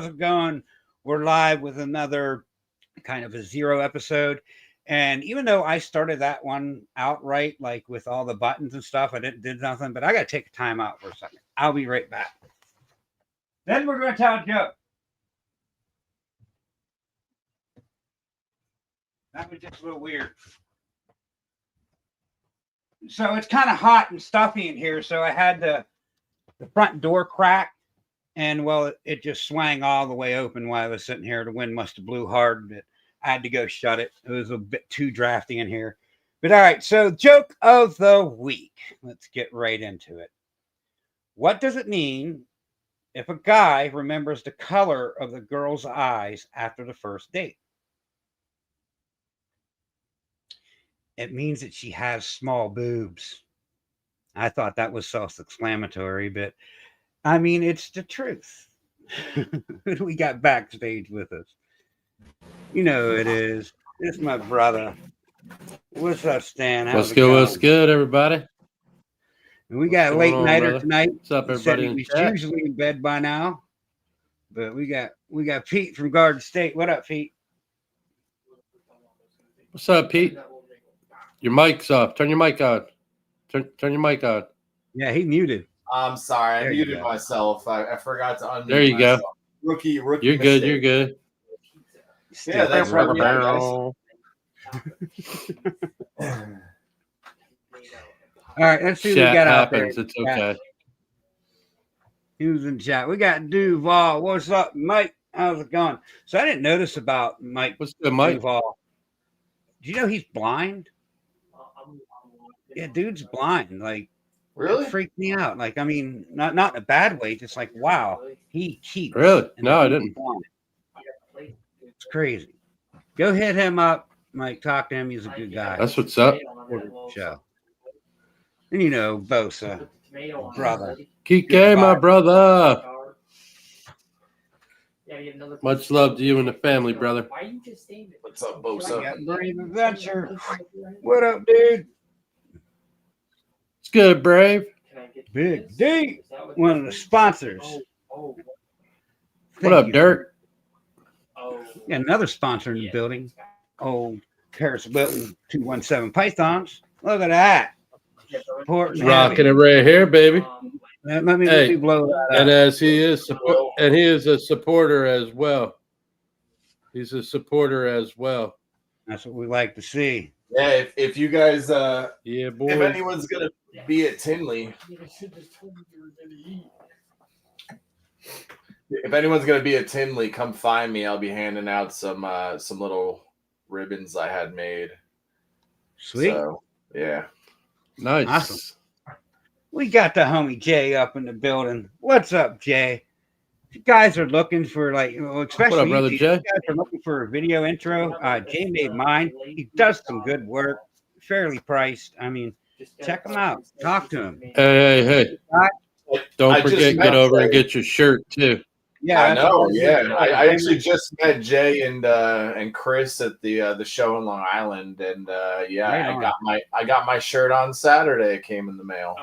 how's it going? We're live with another kind of a zero episode. And even though I started that one outright, like with all the buttons and stuff, I did nothing, but I got to take a time out for a second. I'll be right back. Then we're going to tell a joke. That was just a little weird. So it's kind of hot and stuffy in here, so I had the front door cracked. And well, it just swang all the way open while I was sitting here. The wind must have blew hard, but I had to go shut it. It was a bit too drafty in here. But all right, so joke of the week. Let's get right into it. What does it mean if a guy remembers the color of the girl's eyes after the first date? It means that she has small boobs. I thought that was self-explanatory, but I mean, it's the truth. Who do we got backstage with us? You know who it is. It's my brother. What's up, Stan? What's good, everybody? And we got a late nighter brother? tonight. What's up, He said everybody? he was usually in bed by now, but we got Pete from Garden State. What up, Pete? What's up, Pete? Your mic's off. Turn your mic on. Turn your mic on. Yeah, he muted. I'm sorry, There I you muted go. myself. I forgot to unmute. There you myself. go. Rookie. You're mistake. good. You're good. Yeah, thanks for having me on, All right, let's see what we Chat got out there. happens. It's okay. Who's in chat? We got Duval. What's up, Mike? How's it going? So I didn't notice about Mike What's good, Mike? Duval. Do you know he's blind? Yeah, dude's blind. Like, Really? it freaked me out. Like, I mean, not in a bad way. Just like, wow, he cheats. Really? And No, I he's didn't. blind. It's crazy. Go hit him up, Mike. Talk to him. He's a good guy. That's what's up. Show. And you know, Bosa, brother. Kike, my brother. Much love to you and the family, brother. What's up, We Bosa? got Brave Adventure. What up, dude? It's good, Brave. Big D, one of the sponsors. What up, Dirk? Got another sponsor in the building. Old Paris Wilton 217 Pythons. Look at that. Rocking it right here, baby. Let me Hey, blow that And up. as he is, he is a supporter as well. He's a supporter as well. That's what we like to see. Yeah, if you guys, Yeah, boy. if anyone's gonna be at Tinley, come find me. I'll be handing out some little ribbons I had made. Sweet. So, yeah. Nice. Awesome. We got the homie Jay up in the building. What's up, Jay? If you guys are looking for especially What up, brother if Jay? you guys are looking for a video intro, Jay made mine. He does some good work, fairly priced. I mean, check him out. Talk to him. Hey. Don't I just forget, met get over and Jay. get your shirt, too. Yeah, I that's know. what Yeah, I actually just met Jay and Chris at the show in Long Island, and Right I got my shirt on Saturday. It came in the mail.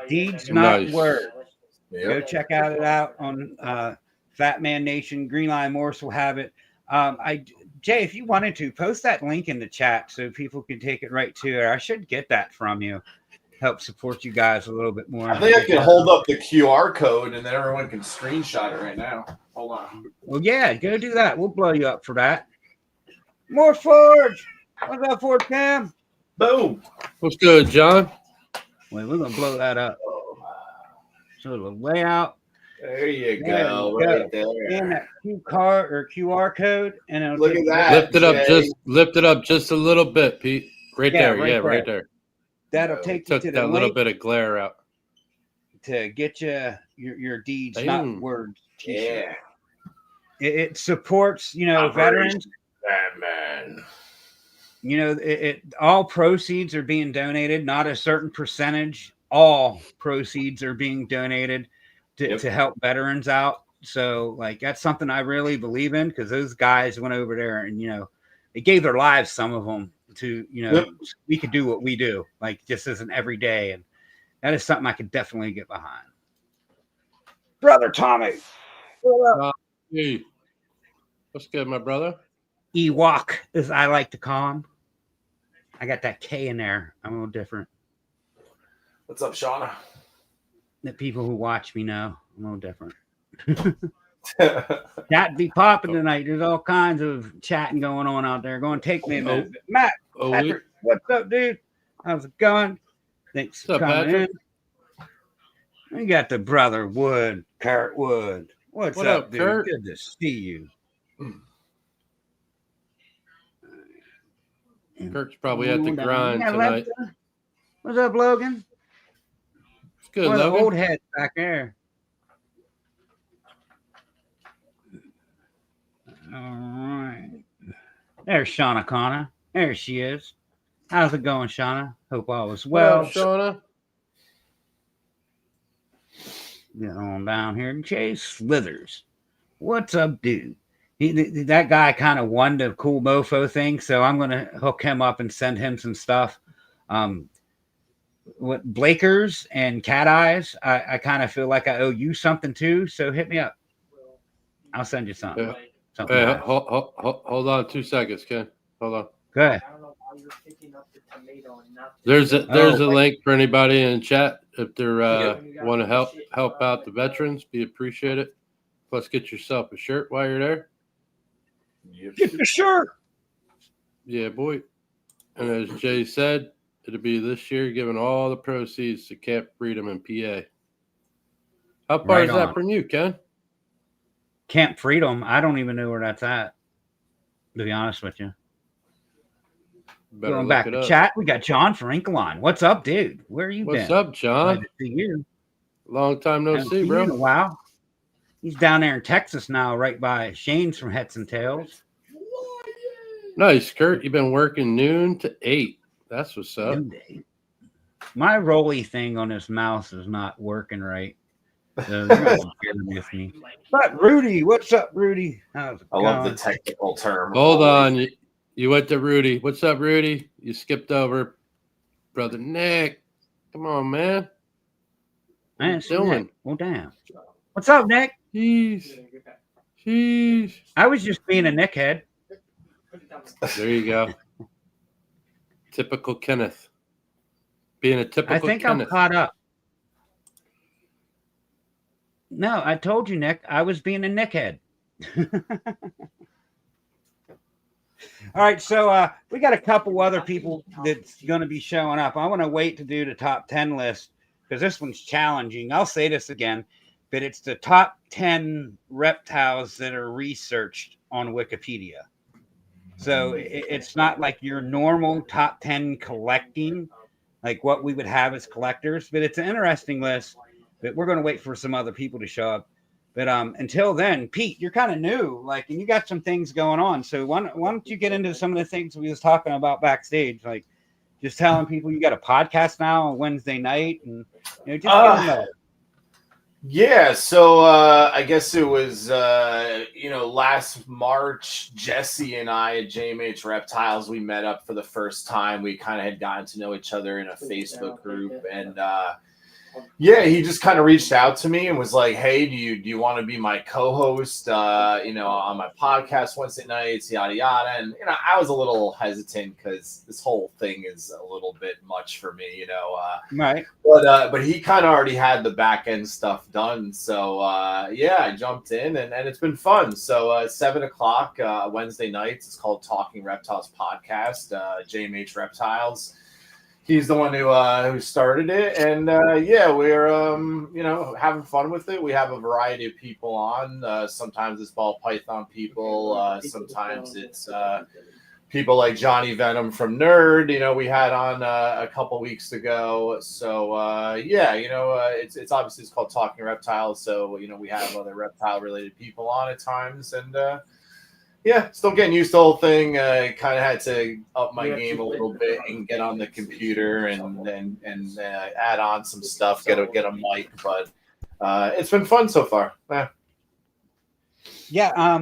Deeds not Nice. word. Yep. Go check it out on Fat Man Nation. Green Line Morse will have it. Jay, if you wanted to, post that link in the chat so people can take it right to it. I should get that from you. Help support you guys a little bit more. I think I can hold up the QR code and then everyone can screenshot it right now. Hold on. Well, yeah, go do that. We'll blow you up for that. More Forge. What's up, Ford Cam? Boom. What's good, John? Wait, we're gonna blow that up. So the layout. There you There go. you Right go. there. And that QR code, and it'll Look take at you- that. Lift it up just a little bit, Pete. Right Yeah, there. right Yeah, there. right there. That'll take you Took to the that little link bit of glare out. to get you your deeds, Damn. not words. T-shirt. Yeah. It supports, Operation veterans. Batman. It all proceeds are being donated, not a certain percentage. All proceeds are being donated to help veterans out. So, that's something I really believe in, because those guys went over there and they gave their lives, some of them, to we could do what we do, just as an everyday, and that is something I could definitely get behind. Brother Tommy, what up? Hey, what's good, my brother? Ewok, as I like to call him. I got that K in there. I'm a little different. What's up, Shauna? The people who watch me know I'm a little different. Chat be popping tonight. There's all kinds of chatting going on out there. Going to take me a minute. Matt, Patrick, what's up, dude? How's it going? Thanks for coming in. We got the brother Wood, Kurt Wood. What's up, dude? Kurt? Good to see you. Kurt's probably at the grind tonight. What's up, Logan? It's good, One of Logan. the old heads back there. All right. There's Shauna Connor. There she is. How's it going, Shauna? Hope all is well. What up, Shauna? Get on down here. Jay Slithers. What's up, dude? That guy kind of won the cool mofo thing, so I'm going to hook him up and send him some stuff. What Blakers and Cat Eyes, I kind of feel like I owe you something too, so hit me up. I'll send you something. Hey, hold on 2 seconds, Ken. Hold on. Go ahead. There's a link for anybody in chat if they want to help out the veterans. Be appreciated. Plus, get yourself a shirt while you're there. Get the shirt. Yeah, boy. And as Jay said, it'll be this year giving all the proceeds to Camp Freedom in PA. How far is that from you, Ken? Camp Freedom. I don't even know where that's at, to be honest with you. Going back to chat, we got John Franklin. What's up, dude? Where you been? What's up, John? Glad to see you. Long time no see, bro. In a while. He's down there in Texas now, right by Shane's from Heads and Tails. Nice, Kurt. You've been working noon to 8. That's what's up. My rolly thing on this mouse is not working right. So you're gonna share with me. But Rudy, what's up, Rudy? How's it going? I love the technical term. Hold on. You went to Rudy. What's up, Rudy? You skipped over brother Nick. Come on, man. What you doing? Well, damn. What's up, Nick? Jeez. I was just being a Nick head. There you go. Typical Kenneth. Being a typical Kenneth. I think I'm caught up. No, I told you, Nick. I was being a Nick head. All right, so we got a couple other people that's going to be showing up. I want to wait to do the top 10 list because this one's challenging. I'll say this again, but it's the top 10 reptiles that are researched on Wikipedia. So it's not like your normal top 10 collecting, like what we would have as collectors, but it's an interesting list. But we're going to wait for some other people to show up. But until then, Pete, you're kind of new, like, and you got some things going on. So why don't you get into some of the things we was talking about backstage, like just telling people you got a podcast now on Wednesday night, and just get them know. Yeah, so I guess it was last March, Jesse and I at JMH Reptiles, we met up for the first time. We kind of had gotten to know each other in a Facebook group, and yeah, he just kind of reached out to me and was like, "Hey, do you want to be my co-host? On my podcast Wednesday nights, yada yada." And I was a little hesitant because this whole thing is a little bit much for me, Right. But he kind of already had the back end stuff done, so yeah, I jumped in and it's been fun. So 7:00 Wednesday nights, it's called Talking Reptiles Podcast, JMH Reptiles. He's the one who started it, and yeah, we're having fun with it. We have a variety of people on. Sometimes it's ball python people. Sometimes it's people like Johnny Venom from Nerd. We had on a couple weeks ago. So yeah, it's obviously it's called Talking Reptiles. So we have other reptile related people on at times, and yeah, still getting used to the whole thing. Kind of had to up my game a little bit and get on the computer and add on some stuff, get a mic. But it's been fun so far. Yeah,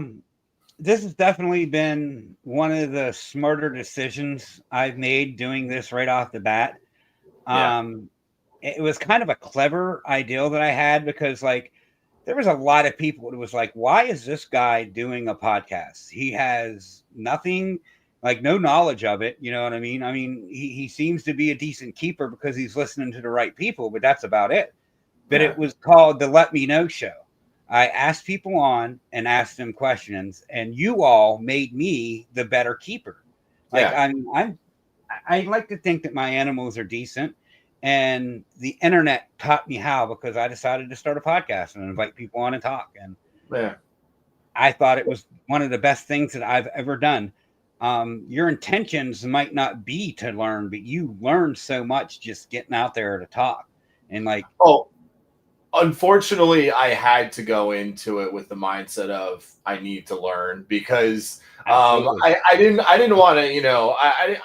this has definitely been one of the smarter decisions I've made doing this right off the bat. It was kind of a clever idea that I had because, like, there was a lot of people that was like, why is this guy doing a podcast? He has nothing, like no knowledge of it. You know what I mean? I mean, he seems to be a decent keeper because he's listening to the right people, but that's about it. But Yeah. it was called the Let Me Know Show. I asked people on and asked them questions, and you all made me the better keeper. Like Yeah. I like to think that my animals are decent, and the internet taught me how because I decided to start a podcast and invite people on and talk. And Yeah. I thought it was one of the best things that I've ever done. Your intentions might not be to learn, but you learn so much just getting out there to talk. And like, Oh, unfortunately, I had to go into it with the mindset of I need to learn because I didn't want to,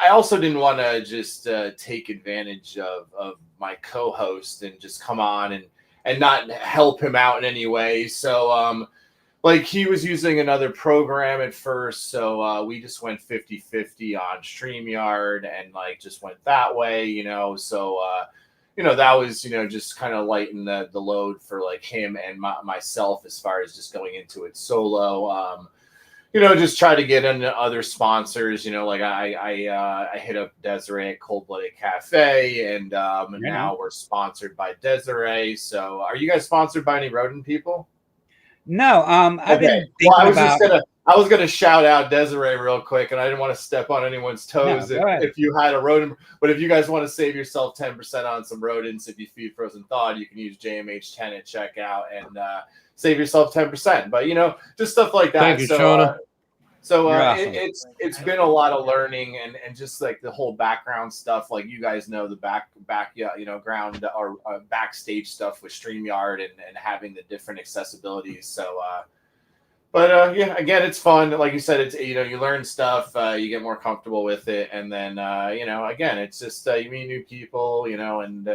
I also didn't want to just take advantage of my co-host and just come on and not help him out in any way. So like he was using another program at first, so we just went 50-50 on StreamYard and like just went that way, so that was, just kind of lighten the load for like him and myself as far as just going into it solo. Just try to get into other sponsors, like I hit up Desiree at Cold Blooded Cafe and now we're sponsored by Desiree. So are you guys sponsored by any rodent people? No, I've been thinking I was gonna shout out Desiree real quick, and I didn't want to step on anyone's toes if you had a rodent. But if you guys want to save yourself 10% on some rodents, if you feed frozen thawed, you can use JMH10 at checkout and save yourself 10%. But just stuff like that. Thank you, Shauna. So awesome. it's been a lot of learning and just like the whole background stuff, like you guys know the ground or backstage stuff with StreamYard and having the different accessibilities. So but yeah, again, it's fun. Like you said, it's you learn stuff, you get more comfortable with it, and then again, it's just you meet new people, and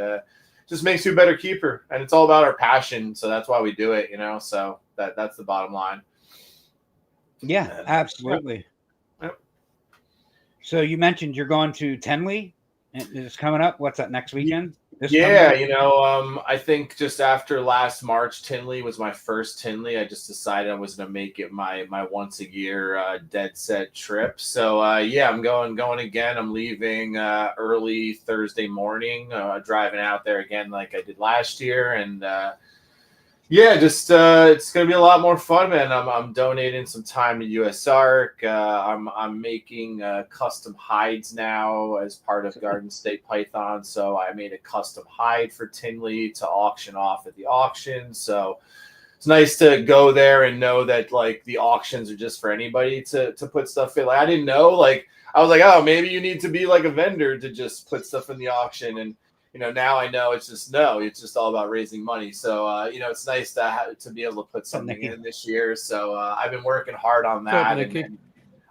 just makes you a better keeper. And it's all about our passion, so that's why we do it, So that's the bottom line. Yeah, absolutely. Yep. So you mentioned you're going to Tenley. It's coming up. What's that next weekend? I think just after last March, Tinley was my first Tinley. I just decided I was going to make it my once a year dead set trip. So I'm going again. I'm leaving early Thursday morning, driving out there again like I did last year, and it's gonna be a lot more fun, man. I'm donating some time to USARK. I'm making custom hides now as part of Garden State Python. So I made a custom hide for Tinley to auction off at the auction. So it's nice to go there and know that like the auctions are just for anybody to put stuff in. Like I didn't know, like I was like, oh, maybe you need to be like a vendor to just put stuff in the auction. And now I know it's just all about raising money. So, it's nice to be able to put something in this year. So I've been working hard on that. And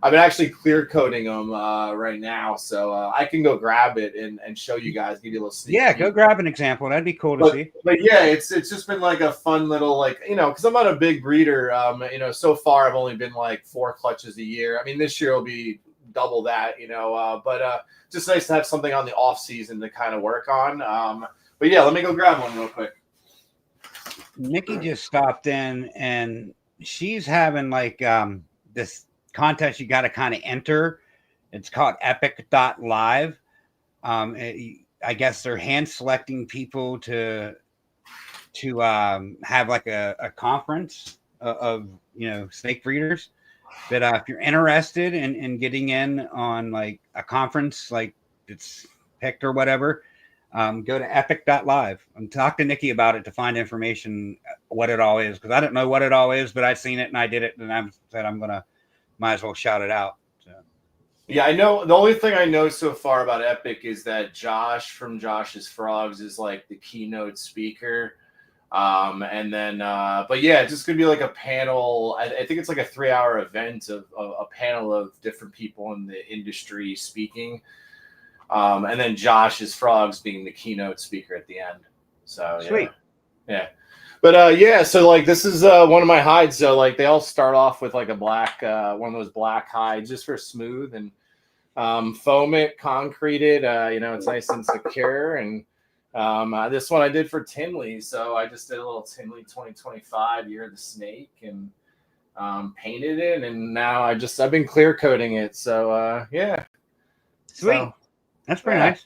I've been actually clear coding them right now. So I can go grab it and show you guys, give you a little sneak peek. Go grab an example. That'd be cool to see. But yeah, it's just been like a fun little, because I'm not a big breeder. So far I've only been like 4 clutches a year. I mean, this year will be double that, but just nice to have something on the off season to kind of work on. But yeah, let me go grab one real quick. Nikki just stopped in and she's having like this contest you got to kind of enter. It's called epic.live. I guess they're hand selecting people to have like a conference of snake breeders. But if you're interested in getting in on like a conference, like it's picked or whatever, go to epic.live and talk to Nikki about it to find information, what it all is. Because I don't know what it all is, but I've seen it and I did it. And I said, might as well shout it out. So. Yeah, I know. The only thing I know so far about Epic is that Josh from Josh's Frogs is like the keynote speaker. And then, but yeah, it's just gonna be like a panel. I think it's like a 3-hour event of a panel of different people in the industry speaking. And then Josh's Frogs being the keynote speaker at the end. So sweet. Yeah. But so like this is one of my hides. So like they all start off with like a black, one of those black hides just for smooth and foam it, concrete it. It's nice and secure and This one I did for Tinley, so I just did a little Tinley 2025 Year of the Snake and painted it, and now I've been clear coating it. So yeah, Sweet. So, That's pretty nice.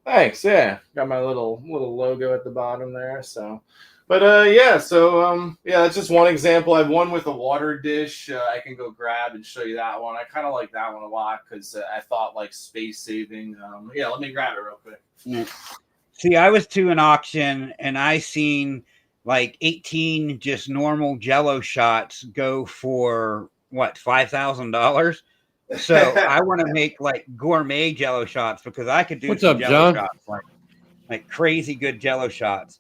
Thanks. Yeah, got my little logo at the bottom there. So, but yeah. So yeah, that's just one example. I have one with a water dish. I can go grab and show you that one. I kind of like that one a lot because I thought like space saving. Yeah, let me grab it real quick. Yeah. See, I was to an auction and I seen like 18 just normal Jello shots go for what, $5,000. So I want to make like gourmet Jello shots because I could do What's some up, Jello John? shots, like crazy good Jello shots.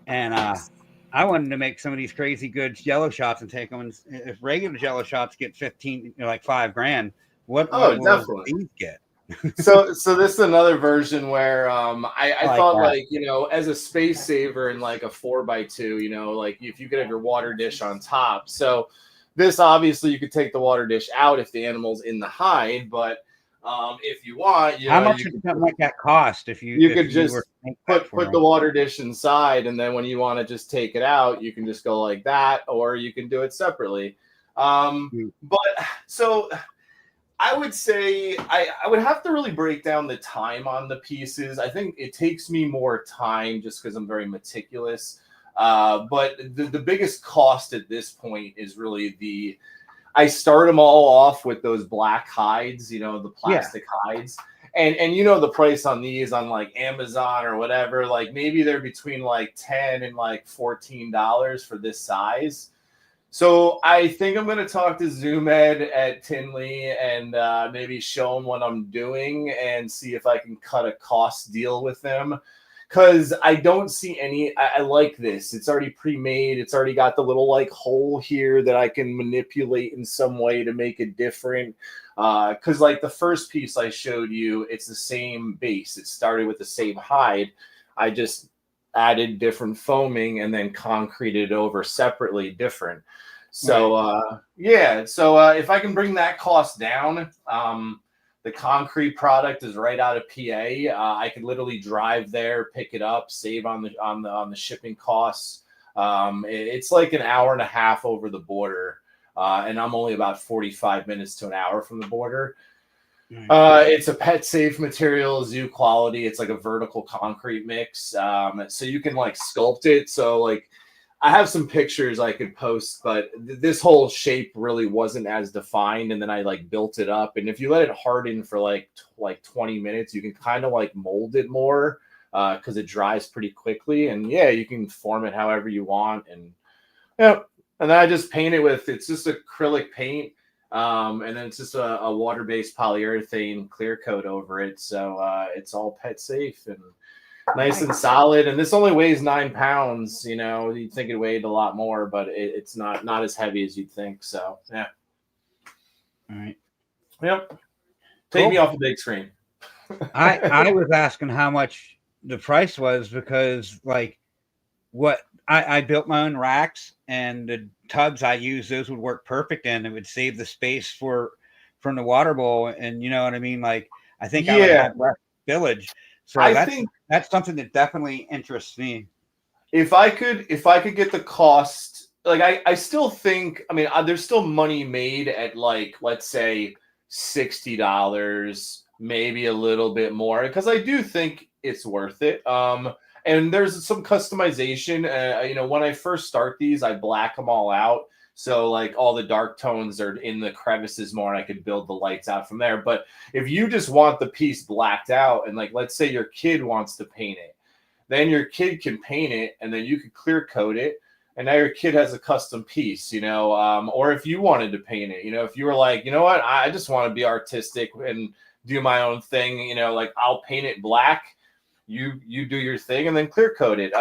And I wanted to make some of these crazy good Jello shots and take them. And if regular Jello shots get 15, like $5,000, what will definitely these get? so this is another version where I thought that. like, you know, as a space saver in like a 4x2, you know, like if you could have your water dish on top. So this obviously you could take the water dish out if the animal's in the hide, but if you want, how much would something like that cost if you could just put the water dish inside, and then when you want to just take it out, you can just go like that, or you can do it separately. But so I would say I would have to really break down the time on the pieces. I think it takes me more time just because I'm very meticulous. But the biggest cost at this point is really I start them all off with those black hides, you know, the plastic hides. And you know the price on these on like Amazon or whatever, like maybe they're between like $10 and like $14 for this size. So I think I'm going to talk to Zoom Ed at Tinley and maybe show him what I'm doing and see if I can cut a cost deal with them. Because I don't see any, I like this. It's already pre-made. It's already got the little like hole here that I can manipulate in some way to make it different. Because like the first piece I showed you, it's the same base. It started with the same hide. I just added different foaming and then concreted over separately different. So yeah, so if I can bring that cost down, the concrete product is right out of PA. I could literally drive there, pick it up, save on the shipping costs. It's like an hour and a half over the border, and I'm only about 45 minutes to an hour from the border. It's a pet safe material, zoo quality. It's like a vertical concrete mix. So you can like sculpt it. So like I have some pictures I could post, but this whole shape really wasn't as defined. And then I like built it up. And if you let it harden for like 20 minutes, you can kind of like mold it more because it dries pretty quickly. And yeah, you can form it however you want. And yeah, and then I just paint it with, it's just acrylic paint. And then it's just a water-based polyurethane clear coat over it. So it's all pet safe and nice and solid. And this only weighs 9 pounds. You know, you'd think it weighed a lot more, but it's not as heavy as you'd think. So yeah. All right. Yep. Take me off the big screen. I was asking how much the price was because like what I built my own racks and the tubs I use, those would work perfect and it would save the space from the water bowl. And you know what I mean? Like I think I would have less spillage. So I think that's something that definitely interests me. If I could get the cost, like I still think, I mean, there's still money made at like, let's say $60, maybe a little bit more, because I do think it's worth it. And there's some customization. You know, when I first start these, I black them all out. So like all the dark tones are in the crevices more and I could build the lights out from there. But if you just want the piece blacked out and like, let's say your kid wants to paint it, then your kid can paint it and then you could clear coat it. And now your kid has a custom piece, you know, or if you wanted to paint it, you know, if you were like, you know what, I just want to be artistic and do my own thing, you know, like I'll paint it black. You do your thing and then clear coat it.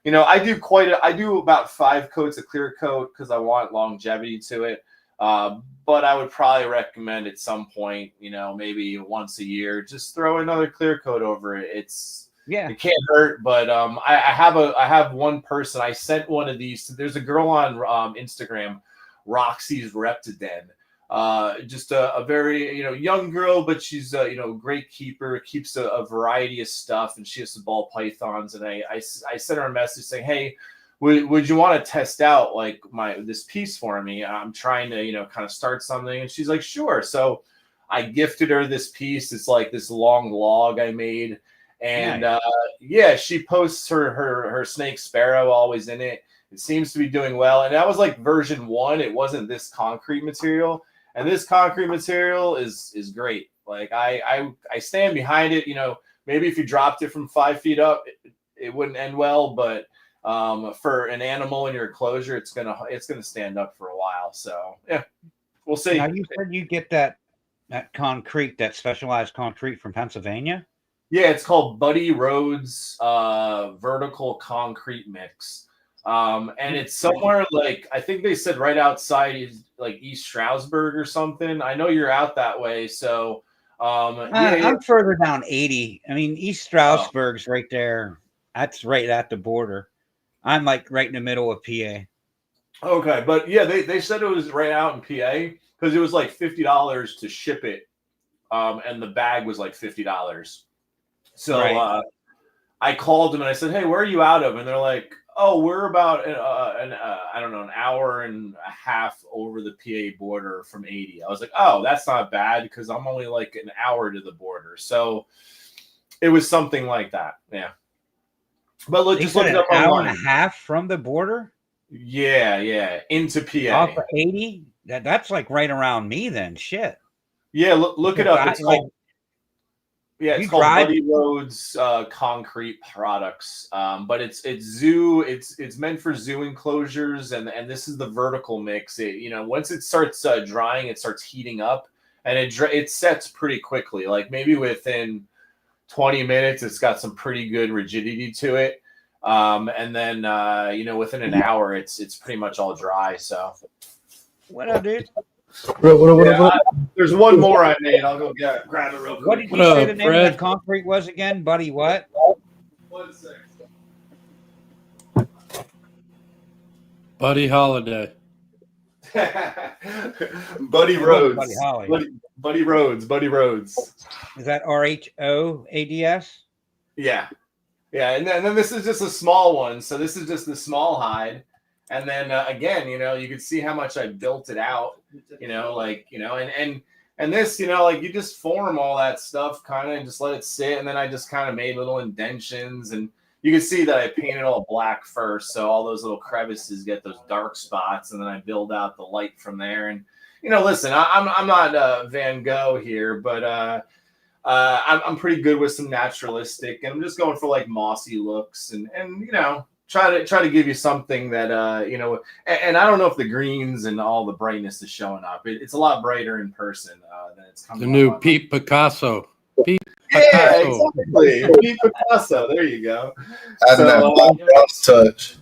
You know, I do about 5 coats of clear coat because I want longevity to it. But I would probably recommend at some point, you know, maybe once a year, just throw another clear coat over it. It can't hurt. But I have one person. I sent one of these. There's a girl on Instagram, Roxy's Reptiles-Kenn. Just a very young girl, but she's great keeper, keeps a variety of stuff, and she has some ball pythons. And I sent her a message saying, hey, would you want to test out like this piece for me? I'm trying to kind of start something. And she's like, sure. So I gifted her this piece. It's like this long log I made. And Nice. she posts her snake sparrow always in it. It seems to be doing well. And that was like version 1. It wasn't this concrete material. And this concrete material is great. Like I stand behind it. Maybe if you dropped it from 5 feet up, it wouldn't end well. But for an animal in your enclosure, it's gonna stand up for a while. So yeah, we'll see. Now you said you get that concrete, that specialized concrete from Pennsylvania. Yeah, it's called Buddy Rhodes vertical concrete mix. And it's somewhere like I think they said right outside like East Stroudsburg or something. I know you're out that way, so I'm further down 80. I mean, East Stroudsburg's right there. That's right at the border. I'm like right in the middle of PA. Okay, but yeah, they said it was right out in PA because it was like $50 to ship it, and the bag was like $50. So Right. I called them and I said, hey, where are you out of? And they're like, oh, we're about I don't know, an hour and a half over the PA border from 80. I was like, oh, that's not bad because I'm only like an hour to the border. So it was something like that. Yeah. But look, just look it up an hour online. and a half from the border. Yeah, into PA. Off of 80. That's like right around me then. Shit. Yeah, look it up. It's called it's called Buddy Rhodes Concrete Products. But it's zoo. It's meant for zoo enclosures, and this is the vertical mix. Once it starts drying, it starts heating up, and it sets pretty quickly. Like maybe within 20 minutes, it's got some pretty good rigidity to it. And then within an hour, it's pretty much all dry. So what up, dude? There's one more I made. I'll go grab it real quick. What did you say the name of that concrete was again, Buddy? What? 1 second. Buddy Holiday. Buddy Rhodes. Buddy Holly. Buddy Rhodes. Buddy Rhodes. Is that RHOADS? Yeah. And then this is just a small one. So this is just the small hide. And then again, you can see how much I built it out, and this, like you just form all that stuff kind of and just let it sit. And then I just kind of made little indentions, and you can see that I painted all black first. So all those little crevices get those dark spots, and then I build out the light from there. And, listen, I'm not Van Gogh here, but I'm pretty good with some naturalistic, and I'm just going for like mossy looks and try to give you something that and I don't know if the greens and all the brightness is showing up. It's a lot brighter in person than it's coming. The new Pete Picasso. Exactly. Pete Picasso. There you go. Adding that touch.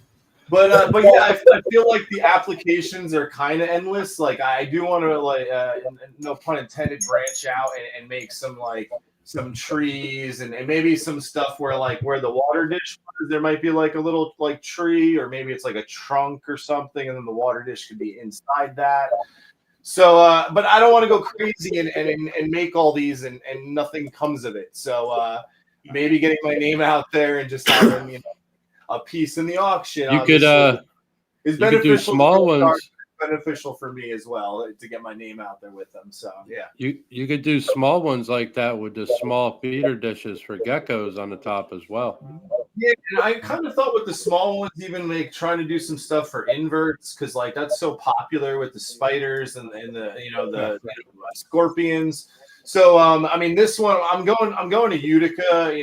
But yeah, I feel like the applications are kind of endless. Like I do want to no pun intended, branch out and make some trees and maybe some stuff where the water dish was, there might be like a little like tree, or maybe it's like a trunk or something, and then the water dish could be inside that. So but I don't want to go crazy and make all these and nothing comes of it. So maybe getting my name out there and just having a piece in the auction. You could do small ones. Beneficial for me as well to get my name out there with them. So yeah, you could do small ones like that with the small feeder dishes for geckos on the top as well. Yeah, and I kind of thought with the small ones, even trying to do some stuff for inverts, because that's so popular with the spiders and the scorpions. So I mean, this one I'm going to Utica,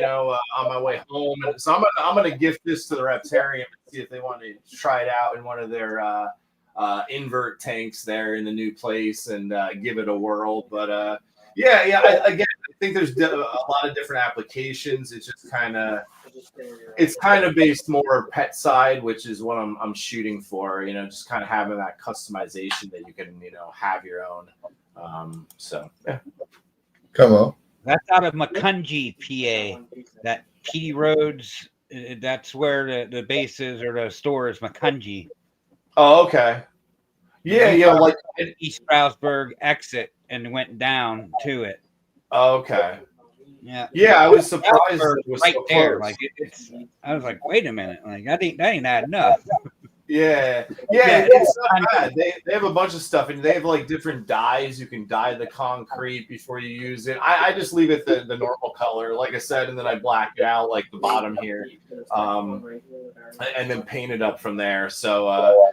on my way home, and so I'm gonna gift this to the Reptarium and see if they want to try it out in one of their invert tanks there in the new place and give it a whirl. But I think there's a lot of different applications. It's just kind of based more pet side, which is what I'm shooting for. Just kind of having that customization that you can have your own. So yeah. Come on. That's out of Macungie, PA. That Petey Roads. That's where the base is, or the store is Macungie. Oh, okay. Yeah, We yeah, parked like at East Stroudsburg exit and went down to it. okay. Yeah. Yeah, I was surprised that Stroudsburg it was right so there. close. Like it's I was like, wait a minute. Like that ain't adding up. Yeah, Yeah, it's not and bad. They have a bunch of stuff, and they have like different dyes. You can dye the concrete before you use it. I just leave it the normal color, like I said, and then I black it out like the bottom here, and then paint it up from there. So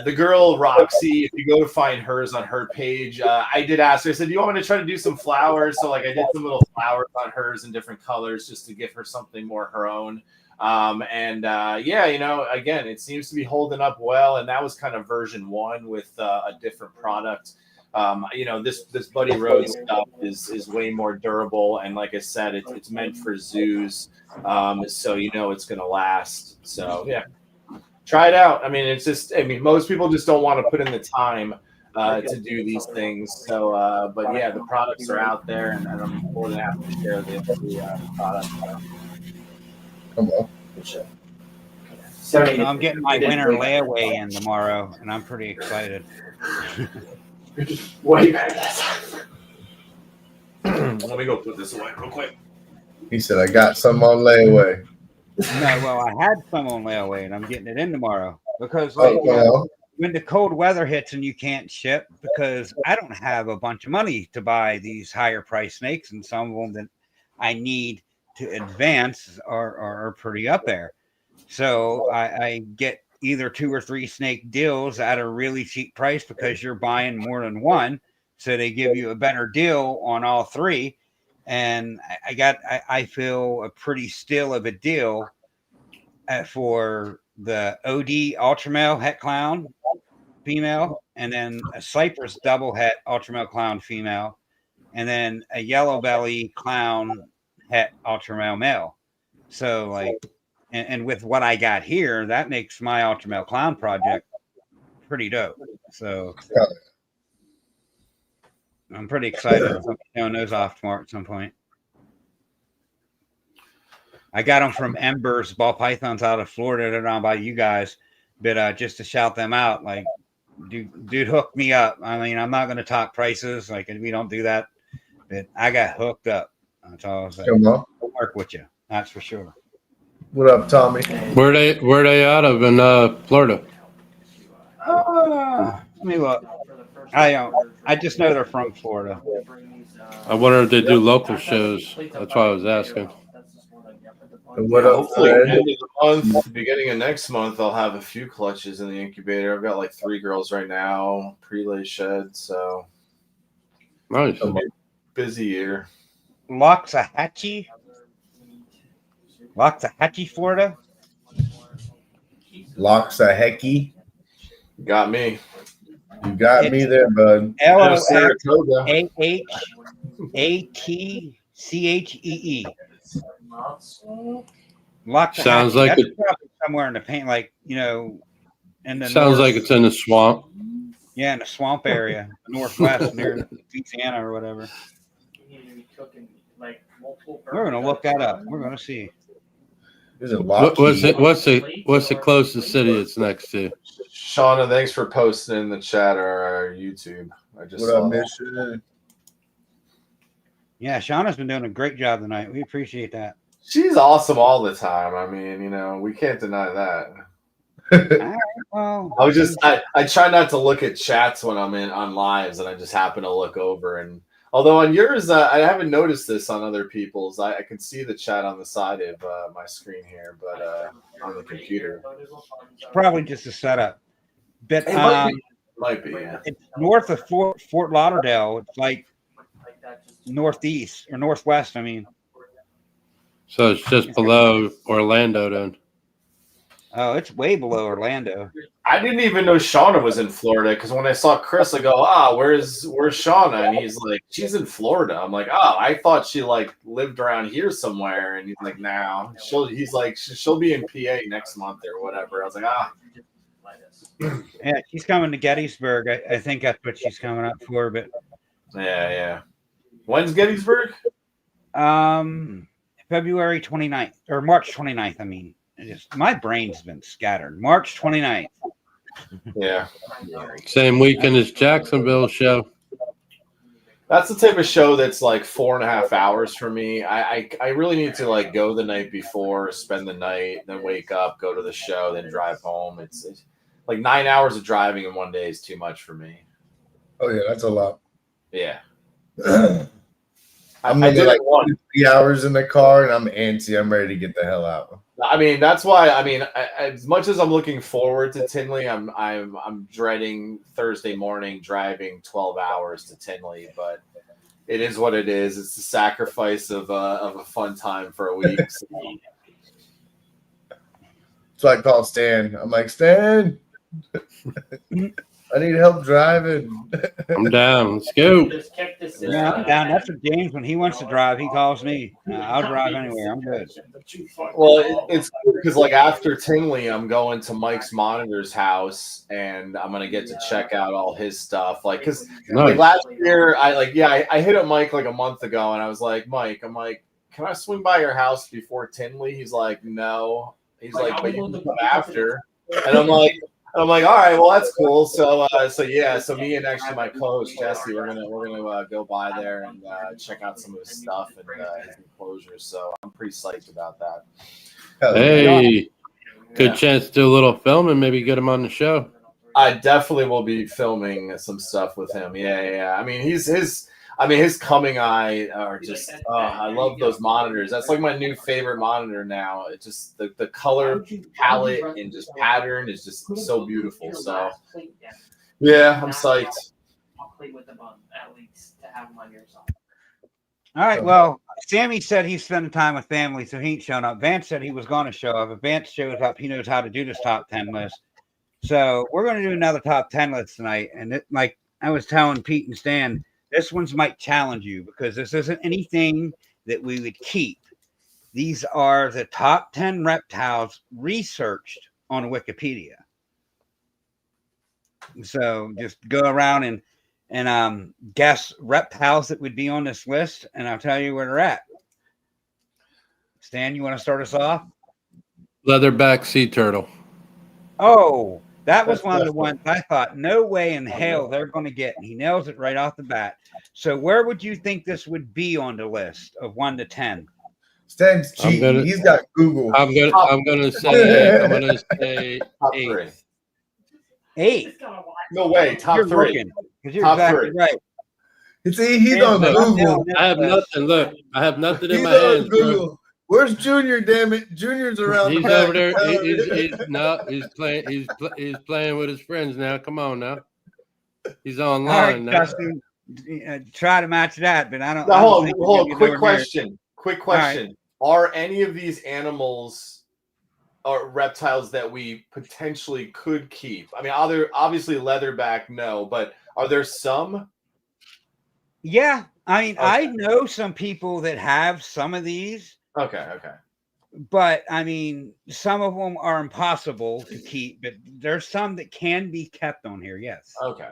the girl Roxy, if you go to find hers on her page, I did ask her. I said, "Do you want me to try to do some flowers?" So like I did some little flowers on hers in different colors just to give her something more her own. Yeah, again, it seems to be holding up well, and that was kind of version 1 with a different product. This Buddy Road stuff is way more durable, and like I said, it's meant for zoos, so it's going to last. So yeah, try it out. I mean, most people just don't want to put in the time to do these things. So, but yeah, the products are out there, and I'm more than happy to share the product. Come on. I'm getting my winter layaway in tomorrow, and I'm pretty excited. Way better. Let me go put this away real quick. He said, I got some on layaway. No, well, I had some on layaway, and I'm getting it in tomorrow because when the cold weather hits and you can't ship, because I don't have a bunch of money to buy these higher price snakes, and some of them that I need to advance are pretty up there. So I get either 2 or 3 snake deals at a really cheap price because you're buying more than one. So they give you a better deal on all 3. And I feel a pretty still of a deal for the OD ultra male het clown female, and then a Cypress double het ultra male clown female, and then a yellow belly clown het ultra male male. So like, and with what I got here, that makes my ultra male clown project pretty dope. So I'm pretty excited. I'm showing those off tomorrow at some point. I got them from Embers Ball Pythons out of Florida. They're down by you guys, but just to shout them out, like, dude hooked me up. I mean, I'm not going to talk prices, like, we don't do that, but I got hooked up. That's all I was saying. Come on. I'll work with you, that's for sure. What up, Tommy? Where they out of in Florida? Let me look. I just know they're from Florida. I wonder if they do local shows. That's why I was asking. And what up, Hopefully, Fred? end of the month, beginning of next month, I'll have a few clutches in the incubator. I've got like 3 girls right now, prelay shed, so Nice. it'll be a busy year. Loxahatchee, Florida. Loxahatchee. Got me. You got me there, bud. LOXATCHEE. Sounds like it somewhere in the paint, like in the sounds like it's in the swamp. Yeah, in the swamp area, northwest near Louisiana or whatever. We're gonna look that up. We're gonna see. Is it What's the closest city it's next to? Shauna, thanks for posting in the chat or our YouTube. I just What saw up, that. Mission? Yeah, Shauna's been doing a great job tonight. We appreciate that. She's awesome all the time. I mean, we can't deny that. All right, well, I try not to look at chats when I'm on lives, and I just happen to look over. And although on yours, I haven't noticed this on other people's. I can see the chat on the side of my screen here, but on the computer, it's probably just a setup. But it might be. Yeah. It's north of Fort Lauderdale. It's like northeast or northwest. I mean, So it's just below Orlando then. oh, it's way below Orlando. I didn't even know Shauna was in Florida because when I saw Chris, I go, where's Shauna? And he's like, she's in Florida. I'm like, I thought she like lived around here somewhere. And he's like, no, she'll be in PA next month or whatever. I was like, Yeah, she's coming to Gettysburg. I think that's what she's coming up for. But yeah. When's Gettysburg? February 29th or March 29th. I mean, my brain's been scattered. March 29th. Yeah. Same weekend as Jacksonville show. That's the type of show that's like 4.5 hours for me. I really need to like go the night before, spend the night, then wake up, go to the show, then drive home. It's like 9 hours of driving in one day is too much for me. Oh yeah, that's a lot. Yeah. I'm I did like it once. 3 hours in the car, and I'm antsy. I'm ready to get the hell out. I mean, that's why. I mean, as much as I'm looking forward to Tinley, I'm dreading Thursday morning driving 12 hours to Tinley. But it is what it is. It's the sacrifice of a fun time for a week. So. So I call Stan. I'm like, Stan, I need help driving. I'm down. Let's go. Yeah, I'm down. That's what James, when he wants to drive, he calls me. I'll drive anywhere. I'm good. Well, it's good because like after Tinley, I'm going to Mike's Monitor's house, and I'm gonna get to check out all his stuff. Like, cause like last year, I hit up Mike like a month ago, and I was like, Mike, I'm like, can I swing by your house before Tinley? He's like, no. He's like, but you can come after, and I'm like, all right, well that's cool. So me and actually my co-host Jesse, we're gonna go by there and check out some of his stuff and his enclosures. So I'm pretty psyched about that. Hey, good chance to do a little filming, maybe get him on the show. I definitely will be filming some stuff with him. Yeah. I mean, his coming eye are just. I love those monitors. That's like my new favorite monitor now. It's just the color palette and just pattern is just so beautiful. So, yeah, I'm psyched. I'll play with them at least to have them on your side. All right. Well, Sammy said he's spending time with family, so he ain't showing up. Vance said he was going to show up. If Vance shows up, he knows how to do this top 10 list. So we're going to do another top 10 list tonight. And like I was telling Pete and Stan, this one's might challenge you because this isn't anything that we would keep. These are the top 10 reptiles researched on Wikipedia. So just go around and guess reptiles that would be on this list, and I'll tell you where they're at. Stan, you want to start us off? Leatherback sea turtle. Oh, that was one of the ones I thought, no way in hell they're going to get. And he nails it right off the bat. So where would you think this would be on the list of 1 to 10? Stan's cheating. He's got Google. I'm gonna say 8. 8. No way, top 3. Because you're exactly right. See, he's on Google. I have nothing. Look, I have nothing in He's my on hands, Google. bro. Where's Junior? Damn it, Junior's around. He's the back. over there. He's playing with his friends now. Come on now. He's online All right, now. Justin, try to match that, but I don't. Now, I don't hold think on. Quick question. Right. Are any of these animals or reptiles that we potentially could keep? I mean, obviously leatherback, no, but are there some? Yeah, I mean, Okay. I know some people that have some of these. Okay. But I mean, some of them are impossible to keep, but there's some that can be kept on here. Yes. Okay.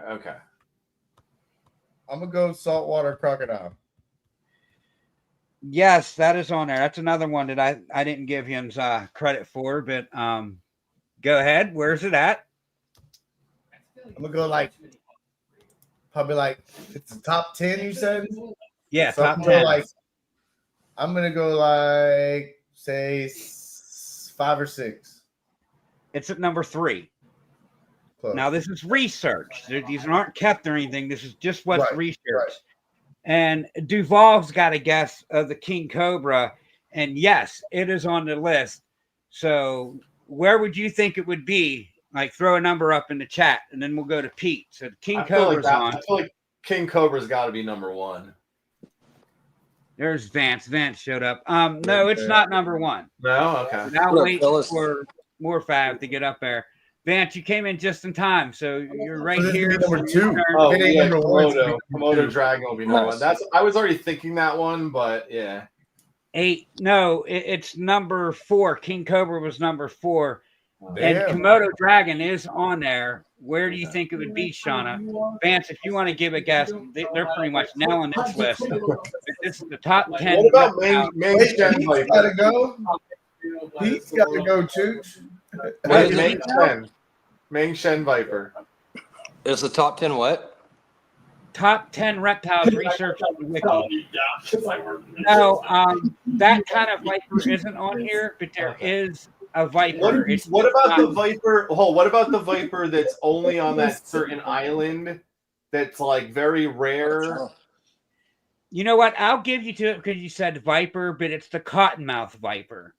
I'm gonna go saltwater crocodile. Yes, that is on there. That's another one that I didn't give him credit for, but go ahead. Where's it at? I'm gonna go probably it's the top 10. You said? Yeah, So top 10. I'm gonna go say 5 or 6. It's at number 3. Close. Now this is research. These aren't kept or anything. This is just what's researched. Right. And Duval's got a guess of the king cobra, and yes, it is on the list. So where would you think it would be? Like, throw a number up in the chat, and then we'll go to Pete. So king cobra's on. I feel like king cobra's got to be number 1. There's Vance. Vance showed up. No, it's not number 1. No, okay. Now wait for more Fab to get up there. Vance, you came in just in time, so you're right here. Number 2. Oh, It ain't yeah, number 1. Komodo dragon will be number 1. I was already thinking that one, but yeah. 8. No, it's number 4. King Cobra was number 4. Damn. And Komodo dragon is on there. Where do you think it would be, Shauna? Vance, if you want to give a guess, they're pretty much nailing this list. This is the top 10. What about main Chen He's Viper? gotta go. He's gotta go, Chooch. Main Chen. Meng Shen Viper. Is the top 10 what? Top 10 reptiles researched on the wiki. No, that kind of viper isn't on here, but there is a viper. What about the viper? What about the viper that's only on that certain island? That's like very rare. You know what? I'll give you to it because you said viper, but it's the cottonmouth viper.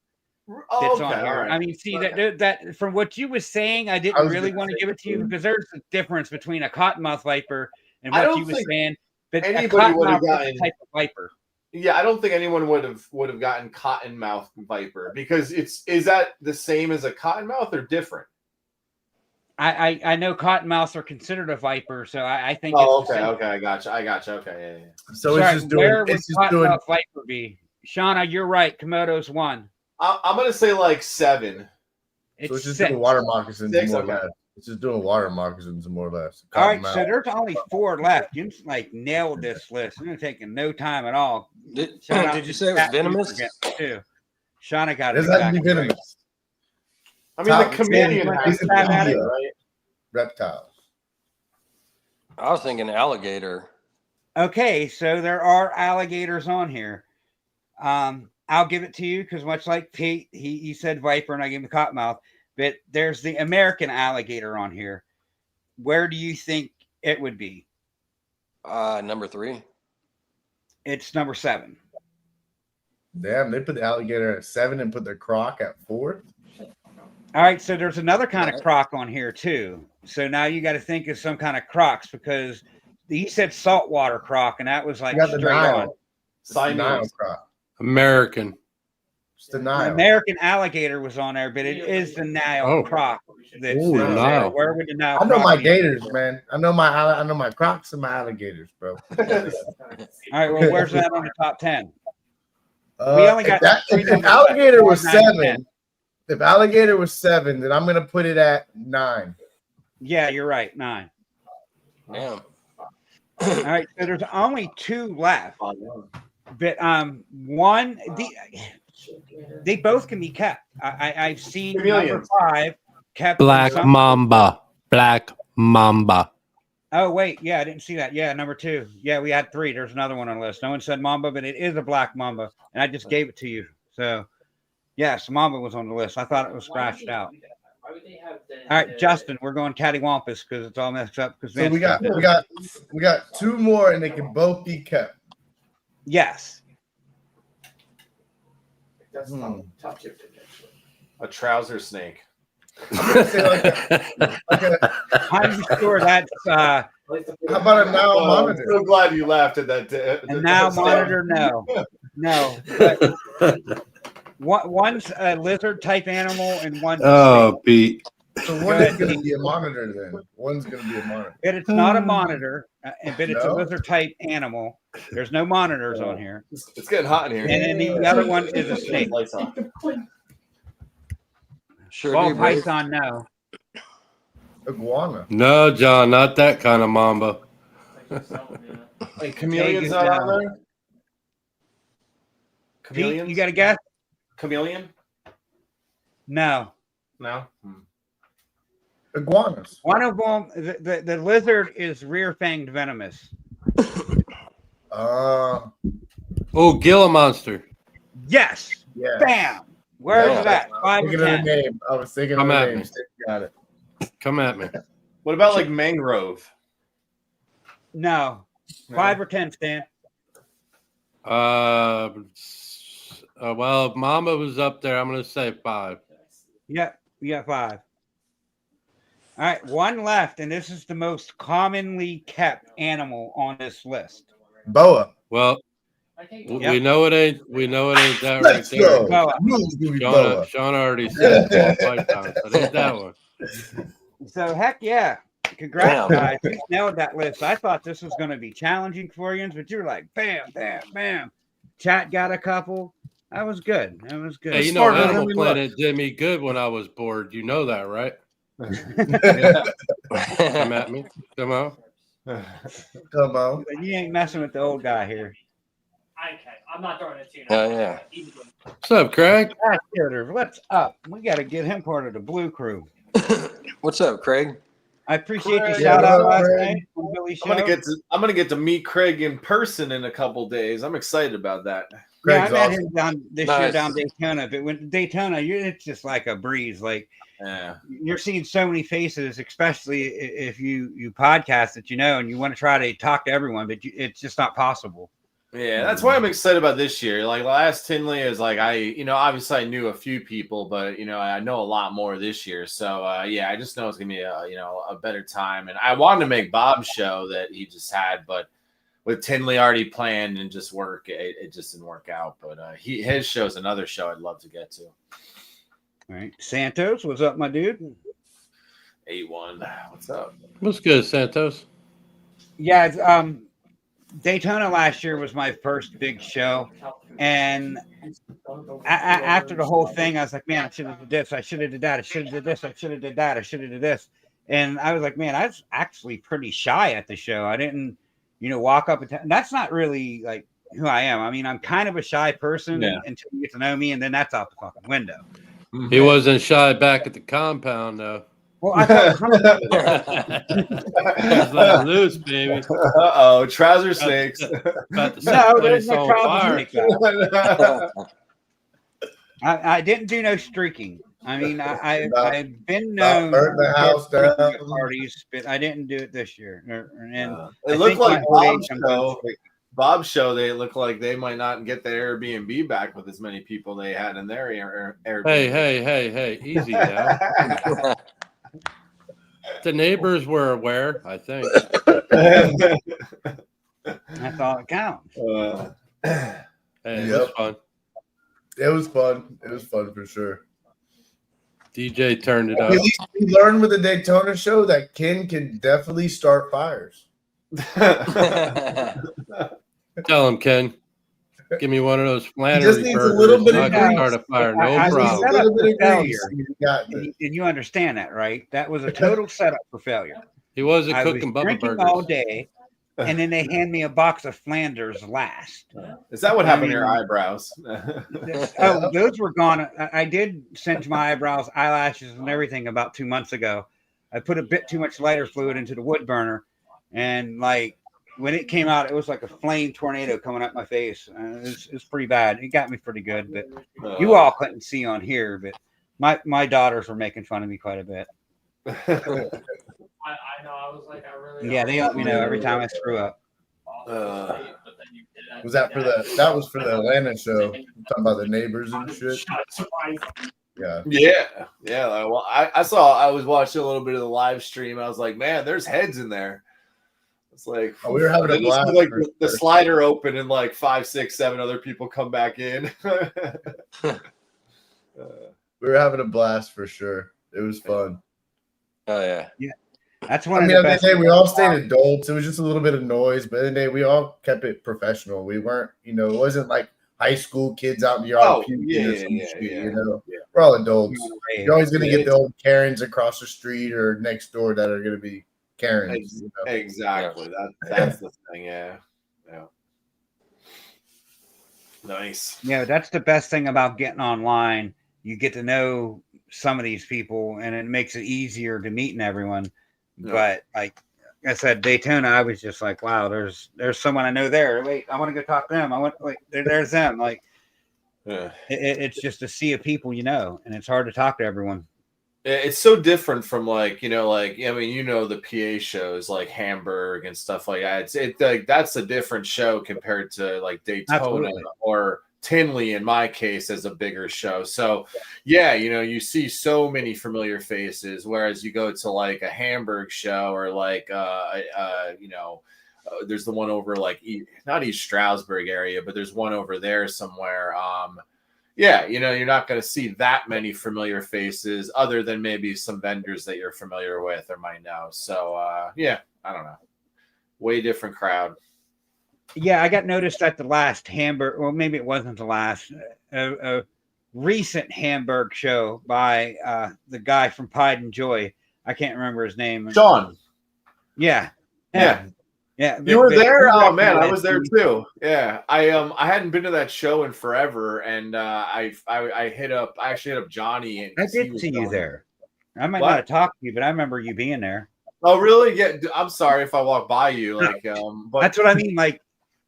That's on here. Right. I mean, see that from what you was saying, I didn't really want to give it to you because there's a difference between a cottonmouth viper and what you was saying. But anybody would have gotten type of viper. Yeah, I don't think anyone would have gotten cottonmouth viper because is that the same as a cottonmouth or different? I know cottonmouths are considered a viper, so I think. Okay, I gotcha. Okay, yeah. So it's just doing. Where would cottonmouth viper be? Shauna, you're right. Komodo's 1. I'm gonna say like 7. So it's just doing water moccasins more or less. It's just doing water moccasins more or less. All right, so there's only 4 left. You like nailed this list. You're taking no time at all. Did you say it was venomous? Too. Shauna got it. Does that be venomous? I mean, the chameleon has to be, right? Reptiles. I was thinking alligator. Okay, so there are alligators on here. I'll give it to you because much like Pete, he said viper and I gave him the cottonmouth. But there's the American alligator on here. Where do you think it would be? Number 3. It's number 7. Damn, they put the alligator at 7 and put their croc at 4. All right, so there's another kind of croc on here too. So now you got to think of some kind of crocs because he said saltwater croc, and that was like straight on. Nile croc. American. It's the Nile. The American alligator was on there, but it is the Nile croc. Nile. Where would the Nile? I know my gators, man. I know my crocs and my alligators, bro. All right, well, where's that on the top 10? We only got if alligator was 7. If alligator was 7, then I'm gonna put it at 9. Yeah, you're right, 9. Damn. All right, so there's only 2 left. But one, they both can be kept. I've seen number 5 kept. Black mamba. Oh wait, yeah, I didn't see that. Yeah, number 2. Yeah, we had 3. There's another one on the list. No one said mamba, but it is a black mamba, and I just gave it to you. So, yes, mamba was on the list. I thought it was scratched out. All right, Justin, we're going cattywampus because it's all messed up. Because so we got 2 more, and they can both be kept. Yes. That's not top tier potentially. A trouser snake. I'm sure that's. How about a Nile monitor? I'm so glad you laughed at that. A Nile monitor, no. But one's a lizard type animal, and one's. Pete. So one is going to be a monitor then. One's going to be a monitor. But it's not a monitor, but it's a lizard type animal. There's no monitors on here. It's getting hot in here. And then the other one is a snake. Sure. Ball python, no. Iguana. No, John, not that kind of mamba. Like chameleon's not on there? Chameleon? You got a guess? Chameleon? No. No? Iguanas. One of them, the lizard is rear-fanged venomous. Oh, Gila monster. Yes. Yeah. Bam. Where's that? 5 or 10. The name. I was thinking of the name. Got it. Come at me. What about like mangrove? No. 5 or 10, Stan. Well, if Mamba was up there, I'm going to say 5. Yep, we got 5. All right, 1 left, and this is the most commonly kept animal on this list. Boa. Well, we know it ain't. We know it ain't that right there. Shauna already said it 5 times. I think that one. So heck yeah. Congrats, guys. You nailed that list. I thought this was going to be challenging for you, but you're like, bam, bam, bam. Chat got a couple. That was good. That was good. Hey, you know, Animal Planet did me good when I was bored. You know that, right? Come at me. Come on. Come on. But you ain't messing with the old guy here. Okay, I'm not throwing it to you. Yeah. What's up, Craig? What's up? We got to get him part of the blue crew. What's up, Craig? I appreciate the Craig. shout out Yeah, last Craig. night on Billy's show. I'm gonna get to meet Craig in person in a couple days. I'm excited about that. Yeah, I Craig's met awesome. him down this year Nice. down Daytona. But when Daytona, it's just like a breeze. Like Yeah. you're seeing so many faces, especially if you podcast that and you want to try to talk to everyone, but it's just not possible. Yeah, that's why I'm excited about this year. Like last Tinley is like obviously I knew a few people, but I know a lot more this year. So I just know it's gonna be a better time. And I wanted to make Bob's show that he just had, but with Tinley already planned and just work, it just didn't work out. But his show's another show I'd love to get to. All right, Santos, what's up, my dude? 8-1, what's up? What's good, Santos? Yeah, it's, Daytona last year was my first big show, and after the whole thing, I was like, man, I should have did this, I should have did that, I should have did this, I should have did that, I should have did this, and I was like, man, I was actually pretty shy at the show. I didn't, walk up and that's not really like who I am. I mean, I'm kind of a shy person until you get to know me, and then that's out the fucking window. He wasn't shy back at the compound, though. Well, I felt comfortable. Just let him loose, baby. Uh-oh, trouser snakes. About to set No, the there's place no on trouser fire. snake. I didn't do no streaking. I mean, I've been Not known burn the house to down. at parties, but I didn't do it this year. And It I looked think like my old Bob's age show. Bob's show, they look like they might not get the Airbnb back with as many people they had in their Airbnb. Hey, easy now. The neighbors were aware, I think. that's all that counts. Hey, it Yep. was fun. It was fun. It was fun for sure. DJ turned it At up. least we learned with the Daytona show that Ken can definitely start fires. Tell him, Ken. Give me one of those just Flannery needs a burgers. little bit and I of can grease. start a fire, I no was problem. set A up little bit of for failure. grease. You got this. And you understand that, right? That was a total setup for failure. He wasn't I was cooking Bubba drinking burgers. all day, and then they hand me a box of Flanders last. Is that what happened to your eyebrows? Oh, those were gone. I did singe my eyebrows, eyelashes, and everything about 2 months ago. I put a bit too much lighter fluid into the wood burner, and like when it came out, it was like a flame tornado coming up my face. It was pretty bad. It got me pretty good, but you all couldn't see on here. But my daughters were making fun of me quite a bit. I know. I was like, I really. Yeah, they let me know every time I screw up. Was that for the? That was for the Atlanta show. Talking about the neighbors and shit. Yeah. Yeah. Well, I was watching a little bit of the live stream. I was like, man, there's heads in there. It's like We were having a then you see, blast. like the slider open and like 5, 6, 7 other people come back in. We were having a blast for sure. It was fun. Oh yeah. That's I one mean, of at the the best. day, we all stayed adults. It was just a little bit of noise, but at the end of the day, we all kept it professional. We weren't, it wasn't like high school kids out in the yard. Oh, puking yeah, or some yeah, shit, yeah. We're all adults. You're always going to Yeah, get the old Karens across the street or next door that are going to be Karens. Exactly. That's the thing. Yeah. Nice. Yeah, that's the best thing about getting online. You get to know some of these people, and it makes it easier to meet everyone. Yeah. But like I said, Daytona, I was just like, wow, there's someone I know there. Wait, I want to go talk to them. There's them. Like, it's just a sea of people, and it's hard to talk to everyone. It's so different from the PA shows like Hamburg and stuff like that. It's like that's a different show compared to like Daytona Absolutely. or Tinley in my case as a bigger show. So yeah, you see so many familiar faces, whereas you go to like a Hamburg show or like there's the one over like not East Stroudsburg area, but there's one over there somewhere. You're not going to see that many familiar faces other than maybe some vendors that you're familiar with or might know. So I don't know. Way different crowd. Yeah, I got noticed at the last Hamburg. Well, maybe it wasn't the last. A recent Hamburg show by the guy from Pride and Joy. I can't remember his name. Sean. Yeah. You were there? Oh man, I was there too. Yeah, I hadn't been to that show in forever, and I actually hit up Johnny. And I did see you there. I might What? not have talked to you, but I remember you being there. Oh, really? Yeah. I'm sorry if I walk by you. Like, but That's what I mean. Like,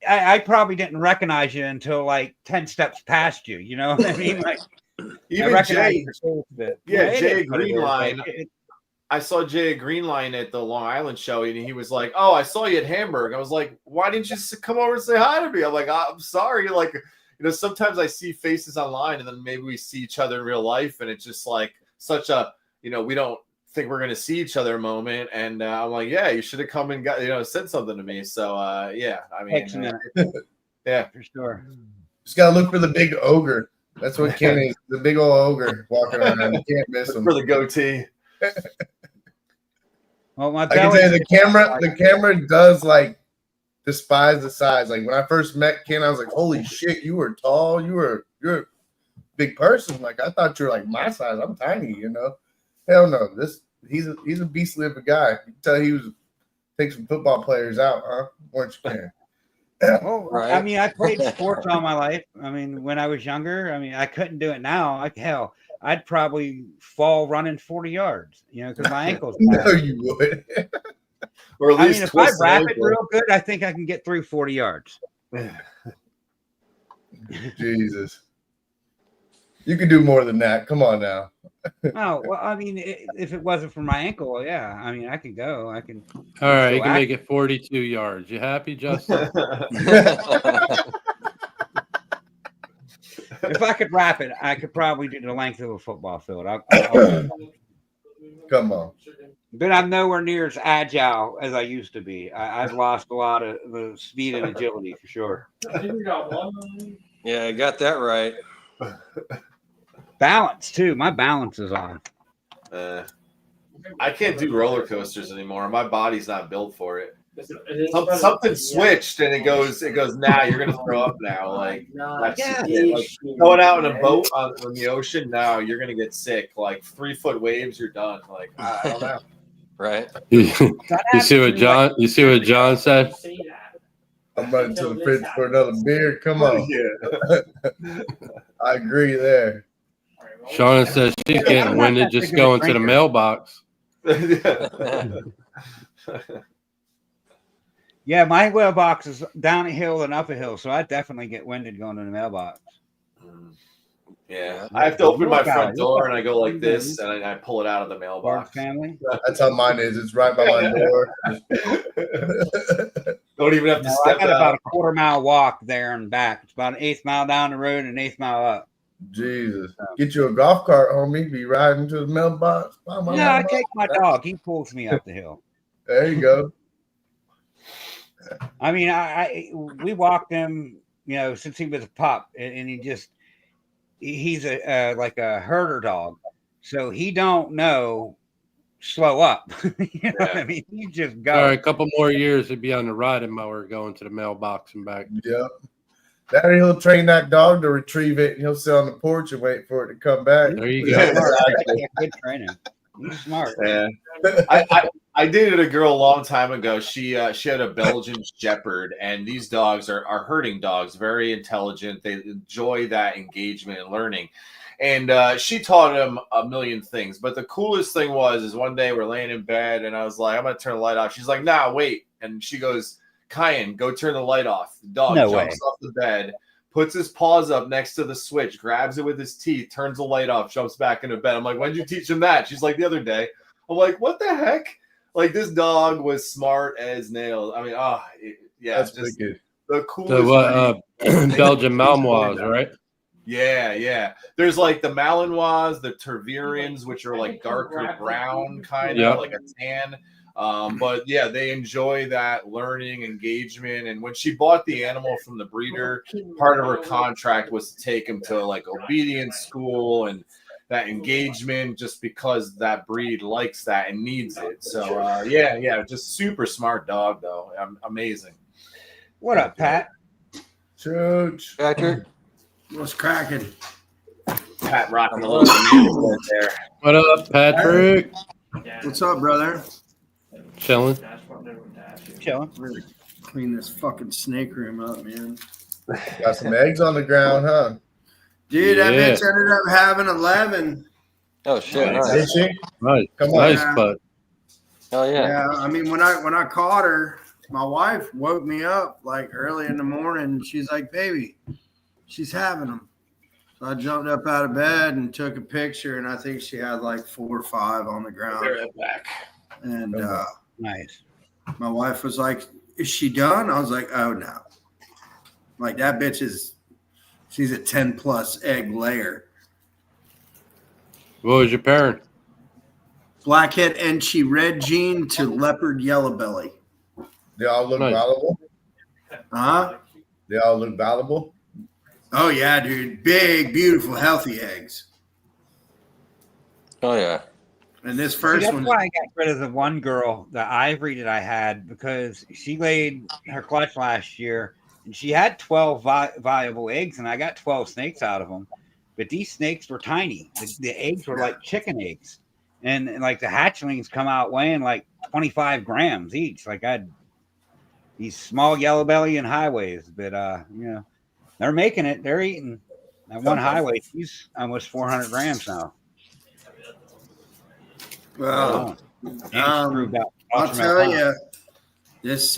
I probably didn't recognize you until like 10 steps past you. You know what I mean? Like, I even recognize Jay, your face a bit. yeah, it Jay is what it is. Greenline. Like, I saw Jay Greenline at the Long Island show, and he was like, "Oh, I saw you at Hamburg." I was like, "Why didn't you come over and say hi to me?" I'm like, "I'm sorry." Like, sometimes I see faces online, and then maybe we see each other in real life, and it's just like such a, we don't think we're gonna see each other moment. And I'm like, "Yeah, you should have come and got, said something to me." So, yeah, I mean, takes a minute. yeah, For sure. Just gotta look for the big ogre. That's what Ken is. The big old ogre walking around. You can't miss him. for the goatee. Well, my I can tell you belly. the camera does like despise the size. Like when I first met Ken, I was like, holy shit, you were tall. You're a big person. Like I thought you were like my size. I'm tiny, Hell no. He's a beastly of a guy. You can tell he was take some football players out, huh? Weren't you, Ken? Well, Right. I mean, I played sports all my life. I mean, when I was younger, I mean, I couldn't do it now. Like hell, I'd probably fall running 40 yards, because my ankle's bad. No, you would. Or at I least mean, if I twist an wrap it ankle. real good, I think I can get through 40 yards. Jesus. You can do more than that. Come on now. Oh, well, I mean, if it wasn't for my ankle, well, yeah, I mean, I can go. I can. All right, you So can make it 42 yards. You happy, Justin? If I could wrap it, I could probably do the length of a football field. Come on. But I'm nowhere near as agile as I used to be. I've lost a lot of the speed and agility for sure. Yeah, I got that right. Balance too. My balance is off. I can't do roller coasters anymore. My body's not built for it. Something switched, and it goes. Nah, you're gonna throw up now. Like that's Yeah. it. Like, going out in a boat on the ocean. Now you're gonna get sick. Like 3-foot waves, you're done. Like I don't know. Right. You see what John? You see what John said? I'm running to the fridge for another beer. Come on. Yeah. I agree there. Shauna says she's getting winded just going to the mailbox. Yeah, my mailbox is down a hill and up a hill, so I definitely get winded going to the mailbox. Yeah, I have to open my front Look door out. and I go like this, and I pull it out of the Large mailbox. family. That's how mine is. It's right by my door. Don't even have to No, I step got about out. a quarter-mile walk there and back. It's about an 1/8 mile down the road and an 1/8 mile up. Jesus. Get you a golf cart, homie. Be riding to the mailbox. Yeah, I take my dog. He pulls me up the hill. There you go. I mean, we walked him, since he was a pup, and he's like a herder dog, so he don't know slow up. You know what I mean? He just go. All right, a couple more years, he'd be on the riding mower going to the mailbox and back. Yep. That he'll train that dog to retrieve it, and he'll sit on the porch and wait for it to come back. There you Yeah, go. exactly. Good training. He's smart. Yeah. I dated a girl a long time ago. She had a Belgian Shepherd, and these dogs are herding dogs, very intelligent. They enjoy that engagement and learning. And she taught him a million things. But the coolest thing is one day we're laying in bed, and I was like, I'm going to turn the light off. She's like, nah, wait. And she goes, Cayenne, go turn the light off. The dog jumps off the bed, puts his paws up next to the switch, grabs it with his teeth, turns the light off, jumps back into bed. I'm like, when did you teach him that? She's like, the other day. I'm like, what the heck? Like, this dog was smart as nails. I mean, yeah, That's just pretty good. the coolest. The Belgian Malinois, right? Yeah. There's like the Malinois, the Terverians, which are like darker brown, kind of like a tan. But yeah, they enjoy that learning engagement. And when she bought the animal from the breeder, part of her contract was to take him to like obedience school and that engagement, just because that breed likes that and needs it. So yeah, just super smart dog though. Amazing. What up, Pat? Church. Patrick. What's cracking? Pat rocking a little bit there. What up, Patrick? What's up, brother? Chilling. Chilling. Really clean this fucking snake room up, man. Got some eggs on the ground, huh? Dude, that Yeah. bitch ended up having 11. Oh shit! Nice. Nice. Did she? Nice, Come on. nice Yeah. putt. Oh yeah. Yeah, I mean, when I caught her, my wife woke me up like early in the morning. She's like, "Baby, she's having them." So I jumped up out of bed and took a picture, and I think she had like 4 or 5 on the ground. back. And Nice. my wife was like, "Is she done?" I was like, "Oh no!" Like that bitch she's a 10+ egg layer. What was your parent? Blackhead Enchi red jean to leopard yellow belly. They all look Nice. valuable. Huh? They all look valuable. Oh yeah, dude. Big, beautiful, healthy eggs. Oh yeah. And this See, first that's one, why I got rid of the one girl, the ivory that I had, because she laid her clutch last year and she had 12 viable eggs, and I got 12 snakes out of them. But these snakes were tiny. The eggs were like chicken eggs, and like the hatchlings come out weighing like 25 grams each. Like I had these small yellow belly and highways, but they're making it. They're eating. That one highway, she's almost 400 grams now. well, I'll tell you, this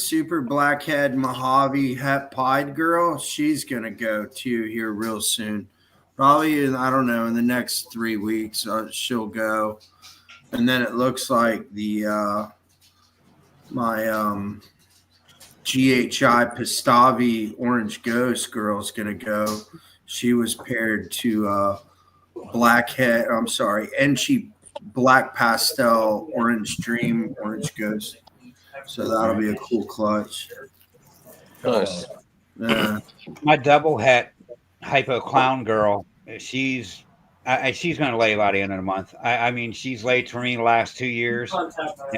super blackhead Mojave het pied girl, she's gonna go too here real soon. Probably I don't know, in the next 3 weeks she'll go, and then it looks like the my GHI Pistavi Orange Ghost girl's gonna go. She was paired to blackhead. I'm sorry, Enchi Black Pastel Orange Dream Orange Ghost. So that'll be a cool clutch. Nice. Yeah. My double het hypo clown girl, she's going to lay by the end of the month. I mean, she's laid for me the last 2 years,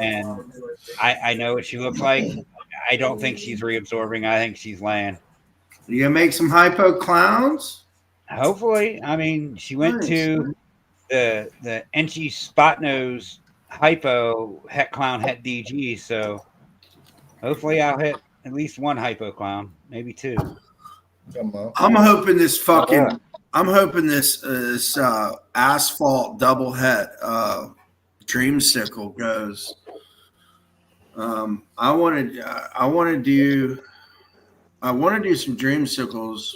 and I know what she looks like. I don't think she's reabsorbing. I think she's laying. You gonna make some hypo clowns? Hopefully. I mean, she went Nice. to the Enchi Spot Nose hypo het clown het DG, so hopefully I'll hit at least one hypo clown, maybe 2. Come on. I'm hoping this fucking. Yeah. I'm hoping this asphalt double het dreamsicle goes. I want to do some dreamsicles,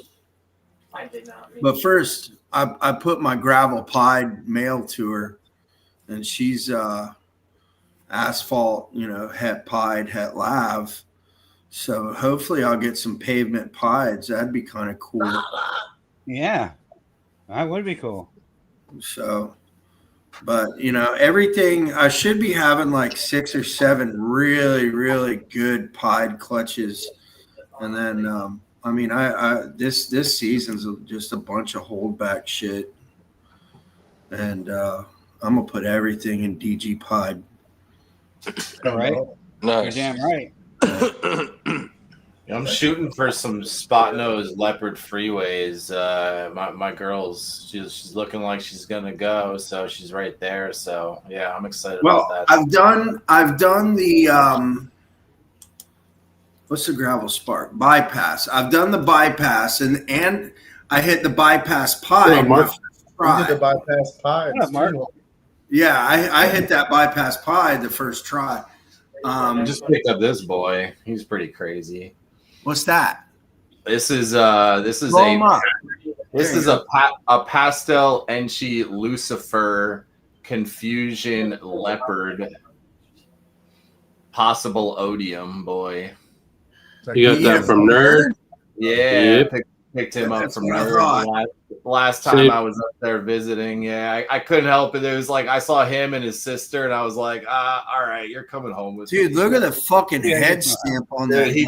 I did not. but first I put my gravel pied mail to her, and she's asphalt, het pied, het lav. So hopefully I'll get some pavement pieds. That'd be kind of cool. Yeah, that would be cool. So, but everything, I should be having like 6 or 7 really, really good pied clutches. And then, I mean, this season's just a bunch of holdback shit. And I'm going to put everything in DG pied. All right. You're Nice. damn right. I'm shooting for some spot nose leopard freeways. My girl's she's looking like she's gonna go, so she's right there. So yeah, I'm excited about that. I've done the what's the gravel spark bypass. I've done the bypass and I hit the bypass pie. We did the bypass pie. Yeah, Mark. Yeah, I hit that bypass pie the first try. I just picked up this boy. He's pretty crazy. What's that? This is Roll 'em up. a pastel Enchi Lucifer Confusion Leopard possible odium boy. You got that from Nerd? Yeah, Yep. picked him up That's from what I Nerd thought. last time See- I was up there visiting. Yeah, I couldn't help it. It was like I saw him and his sister, and I was like, all right, you're coming home with Dude, me. look at the fucking Yeah, head he's not- stamp on Dude, that. he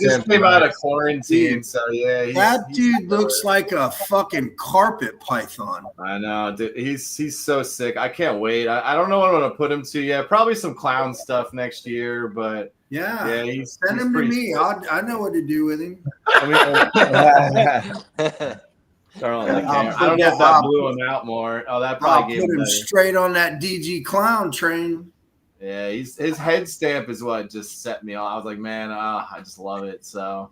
just came out of quarantine, so yeah. That dude looks like a fucking carpet python. I know, dude. He's so sick. I can't wait. I don't know what I'm gonna put him to yet. Probably some clown stuff next year, but Yeah. yeah, he's Send him to pretty me. sick. I know what to do with him. I mean, turn on the camera. I don't know if that blew him out more. Oh, that I'll probably gave put him him better. straight on that DG clown train. Yeah, his head stamp is what just set me off. I was like, man, I just love it. So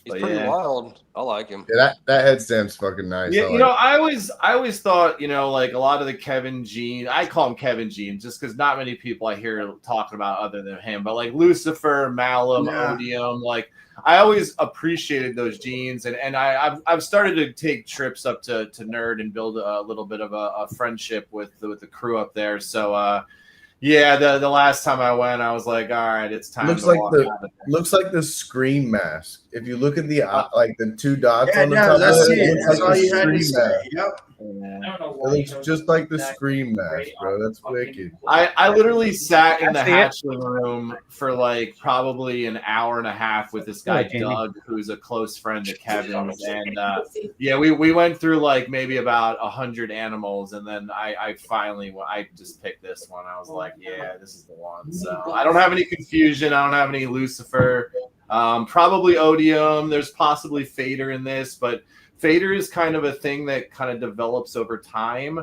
He's But pretty yeah. wild. I like him. Yeah, that head stamp's fucking nice. Yeah, I you know, like I always thought, you know, like a lot of the Kevin Jean, I call him Kevin Jean just because not many people I hear talking about other than him, but like Lucifer, Malum, Yeah. Odium, like I always appreciated those jeans, and I've started to take trips up to Nerd and build a little bit of a friendship with the crew up there. So yeah, the last time I went, I was like, all right, it's time. looks to like walk the out of there. looks like the Scream mask. If you look at the like the two dots Yeah, on the no, top, that's of it. it looks That's like all the you had to Scream say. mask. Yep. Yeah. I don't know It why looks he chose just like the that Scream mask, gray bro. on That's fucking- wicked. I literally sat in the That's it. hatchling room for like probably an hour and a half with this guy Hello, Jamie. Doug, who's a close friend of Kevin's, and yeah, we went through like maybe about 100 animals, and then I finally I just picked this one. I was like, yeah, this is the one. So I don't have any confusion. I don't have any Lucifer. Probably Odium. There's possibly Fader in this, but Fader is kind of a thing that kind of develops over time.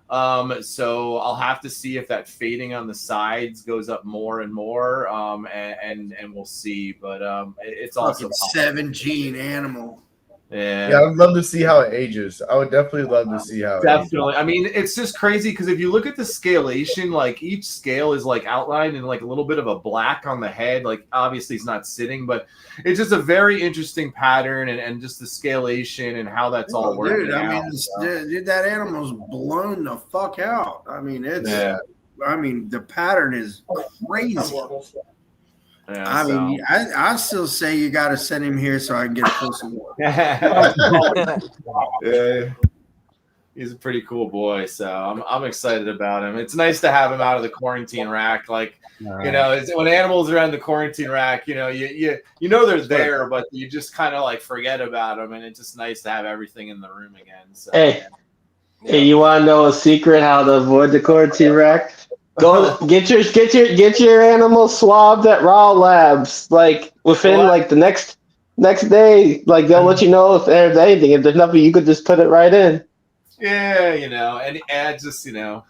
So I'll have to see if that fading on the sides goes up more and more. And we'll see. But it's also Fucking 7-gene animal. Yeah, I would love to see how it ages. I would definitely love to see how it ages. Definitely. I mean, it's just crazy because if you look at the scalation, like each scale is like outlined in like a little bit of a black on the head. Like obviously he's not sitting, but it's just a very interesting pattern and just the scalation and how that's all working Dude, I out. mean, dude, that animal's blown the fuck out. I mean, it's. Yeah. I mean, the pattern is crazy. Yeah, I so. mean, I still say you got to send him here so I can get a closer look. Yeah. He's a pretty cool boy, so I'm excited about him. It's nice to have him out of the quarantine rack. Like, you know, when animals are in the quarantine rack, you know, you know they're there, but you just kind of like forget about them, and it's just nice to have everything in the room again. So, Hey, you want to know a secret how to avoid the quarantine rack? Go get your animals swabbed at Raw Labs. Like within like the next day, like they'll let you know if there's anything. If there's nothing, you could just put it right in. yeah, you know, and just, you know,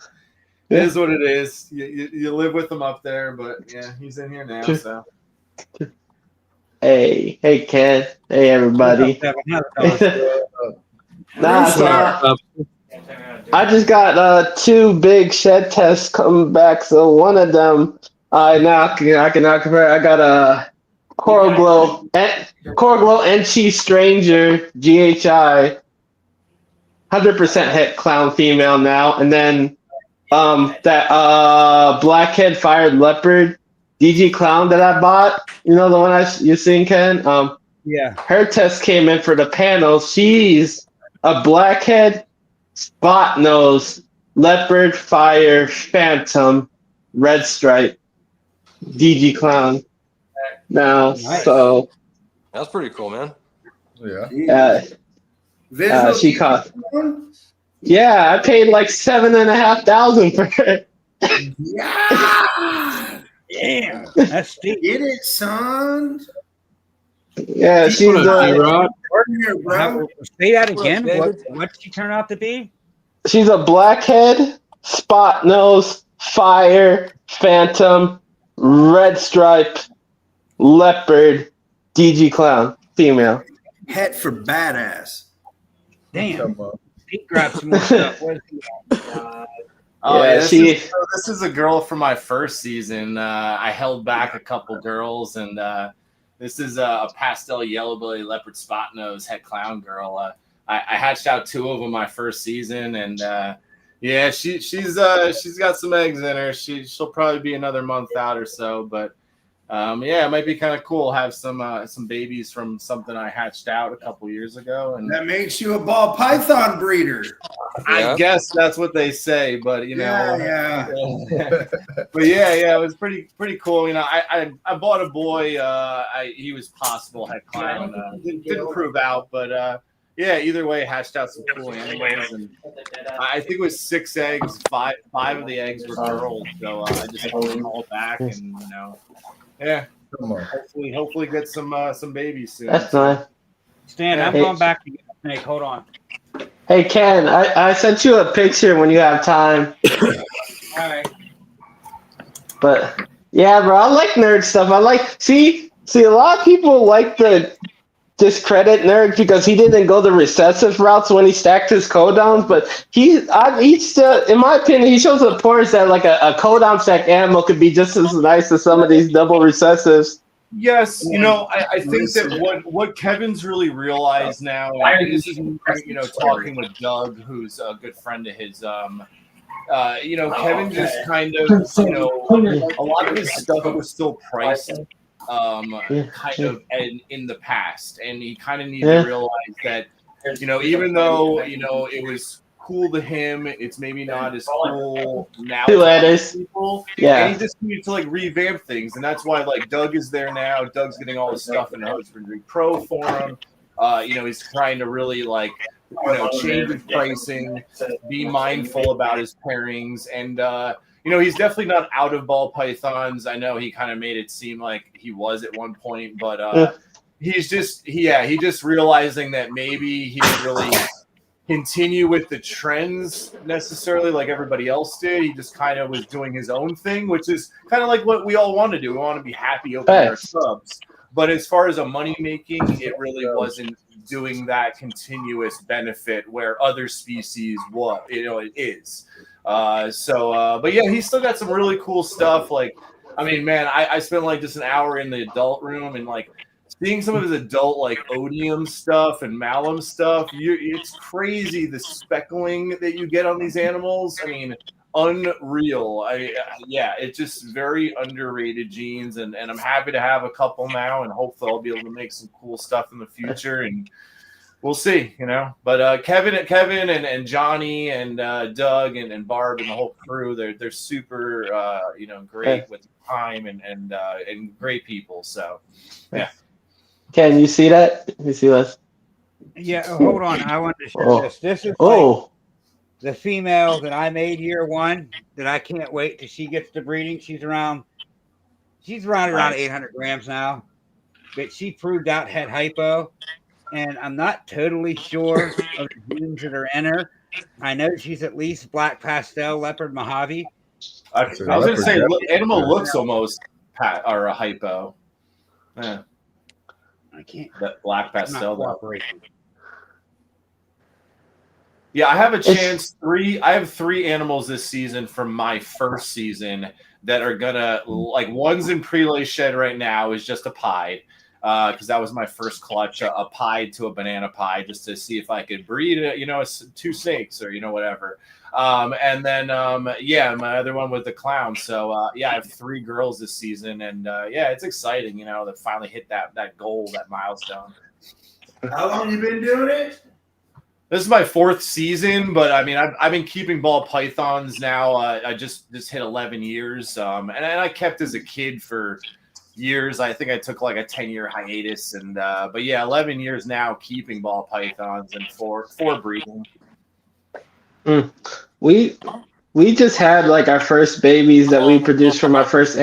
it is what it is. You live with him up there, but yeah, he's in here now. So, Hey, Ken. Hey, everybody. Nah, so I just got 2 big shed tests coming back. So one of them, I can compare. I got a Coral Glow NC Stranger GHI, 100% het clown female now, and then that blackhead fired leopard DG clown that I bought. You know the one you seen, Ken? Yeah. Her test came in for the panel. She's a blackhead spot nose leopard fire phantom red stripe DG clown now. Nice. So That's pretty cool, man. Visual she caught. Yeah, I paid like $7,500 for it. Yeah. Damn, that's steep. Get it, son. Yeah, she's Here, bro. Say that again. What did she turn out to be? she's a blackhead spot nose fire phantom red stripe leopard DG clown female. Het for badass. Damn. He grabbed some more stuff. What is he oh Yeah, yeah, she- this is a girl from my first season. I held back a couple girls, and this is a pastel yellow belly leopard spot nose het clown girl. I hatched out 2 of them my first season, and yeah, she's got some eggs in her. She'll probably be another month out or so, but yeah, it might be kind of cool. Have some babies from something I hatched out a couple years ago, and That makes you a ball python breeder. I guess that's what they say. But you know, Yeah. but yeah, it was pretty cool. You know, I bought a boy. He was possible het clown. Didn't prove out, but yeah, either way, hatched out some cool animals, and I think it was 6 eggs. Five of the eggs were girls, so I just held them all back, and you know, yeah, hopefully get some babies soon. That's nice. Stan, I'm Hey. going back to get a snake. Hold on. Hey Ken, I sent you a picture when you have time. All right. But yeah, bro, I like nerd stuff. I like see a lot of people like to discredit Nerd because he didn't go the recessive routes when he stacked his codowns, but he still, in my opinion, he shows the importance that like a codown stack animal could be just as nice as some of these double recessives. Yes, I think that what Kevin's really realized now, and this is talking with Doug, who's a good friend of his. Kevin just kind of, a lot of his stuff was still priced, kind of in the past, and he kind of needs to realize that, even though it was cool to him, it's maybe not as cool now to other people. Yeah. And he just needs to like revamp things, and that's why like Doug is there now. Doug's getting all his stuff in the Husbandry Pro forum. He's trying to really like change his pricing, be mindful about his pairings, and he's definitely not out of ball pythons. I know he kind of made it seem like he was at one point, but he's just realizing that maybe he didn't really continue with the trends necessarily like everybody else did. He just kind of was doing his own thing, which is kind of like what we all want to do. We want to be happy opening our subs. But as far as a money making, it really wasn't doing that continuous benefit where other species it is. But yeah, he's still got some really cool stuff. Like, I mean, man, I spent like just an hour in the adult room and like seeing some of his adult like odium stuff and malum stuff. It's crazy the speckling that you get on these animals. I mean, unreal. It's just very underrated genes, and I'm happy to have a couple now, and hopefully I'll be able to make some cool stuff in the future, and we'll see, But Kevin and Johnny and Doug and Barb and the whole crew, they're super great with time and great people. So yeah. Can you see that? You see this? Yeah, hold on. I want to show this. This is like the female that I made year one that I can't wait till she gets to breeding. She's around 800 grams now, but she proved out head hypo, and I'm not totally sure of the genes that are in her. I know she's at least black pastel leopard Mojave. I was going to say animal looks almost or a hypo. Yeah. I can't. That black pastel. Yeah, I have a chance. I have 3 animals this season from my first season that are gonna like one's in prelay shed right now is just a pied. Because that was my first clutch, a pied to a banana pie, just to see if I could breed it, 2 snakes or whatever. And then my other one with the clown. So I have 3 girls this season, and it's exciting, to finally hit that goal, that milestone. How long you been doing it? This is my 4th season, but I mean, I've been keeping ball pythons now. I just hit 11 years, and I kept as a kid for years. I think I took like a 10-year hiatus, and but yeah, 11 years now keeping ball pythons and 4 breeding. We just had like our first babies that we produced from our first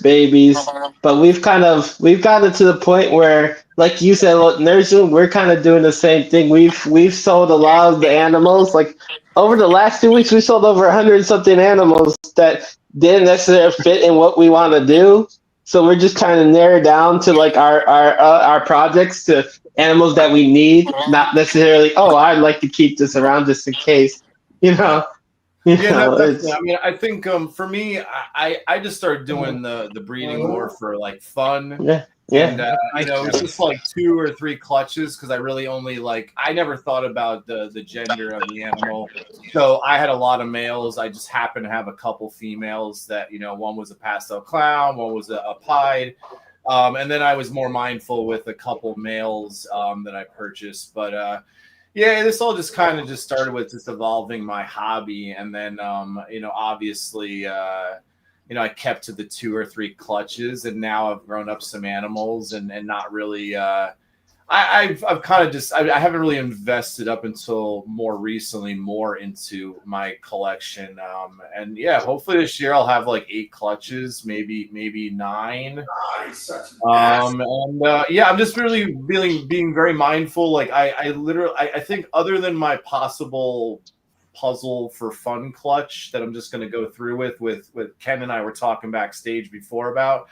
babies, but we've gotten to the point where, like you said, nursing, we're kind of doing the same thing. We've sold a lot of the animals. Like over the last 2 weeks, we sold over 100-something animals that didn't necessarily fit in what we want to do. So we're just trying to narrow down to like our projects to animals that we need, not necessarily, I'd like to keep this around just in case, I mean, I think for me, I just started doing the breeding more for like fun. Yeah. And it's just like 2 or 3 clutches because I really only I never thought about the gender of the animal. So I had a lot of males. I just happened to have a couple females that, one was a pastel clown, one was a pied. And then I was more mindful with a couple males that I purchased. But this all just kind of just started with just evolving my hobby. And then, obviously, I kept to the 2 or 3 clutches, and now I've grown up some animals and not really. I've kind of just I haven't really invested up until more recently more into my collection. And hopefully this year I'll have like 8 clutches, maybe 9. I'm just really being very mindful. Like I think other than my possible puzzle for fun clutch that I'm just going to go through with Ken and I were talking backstage before about.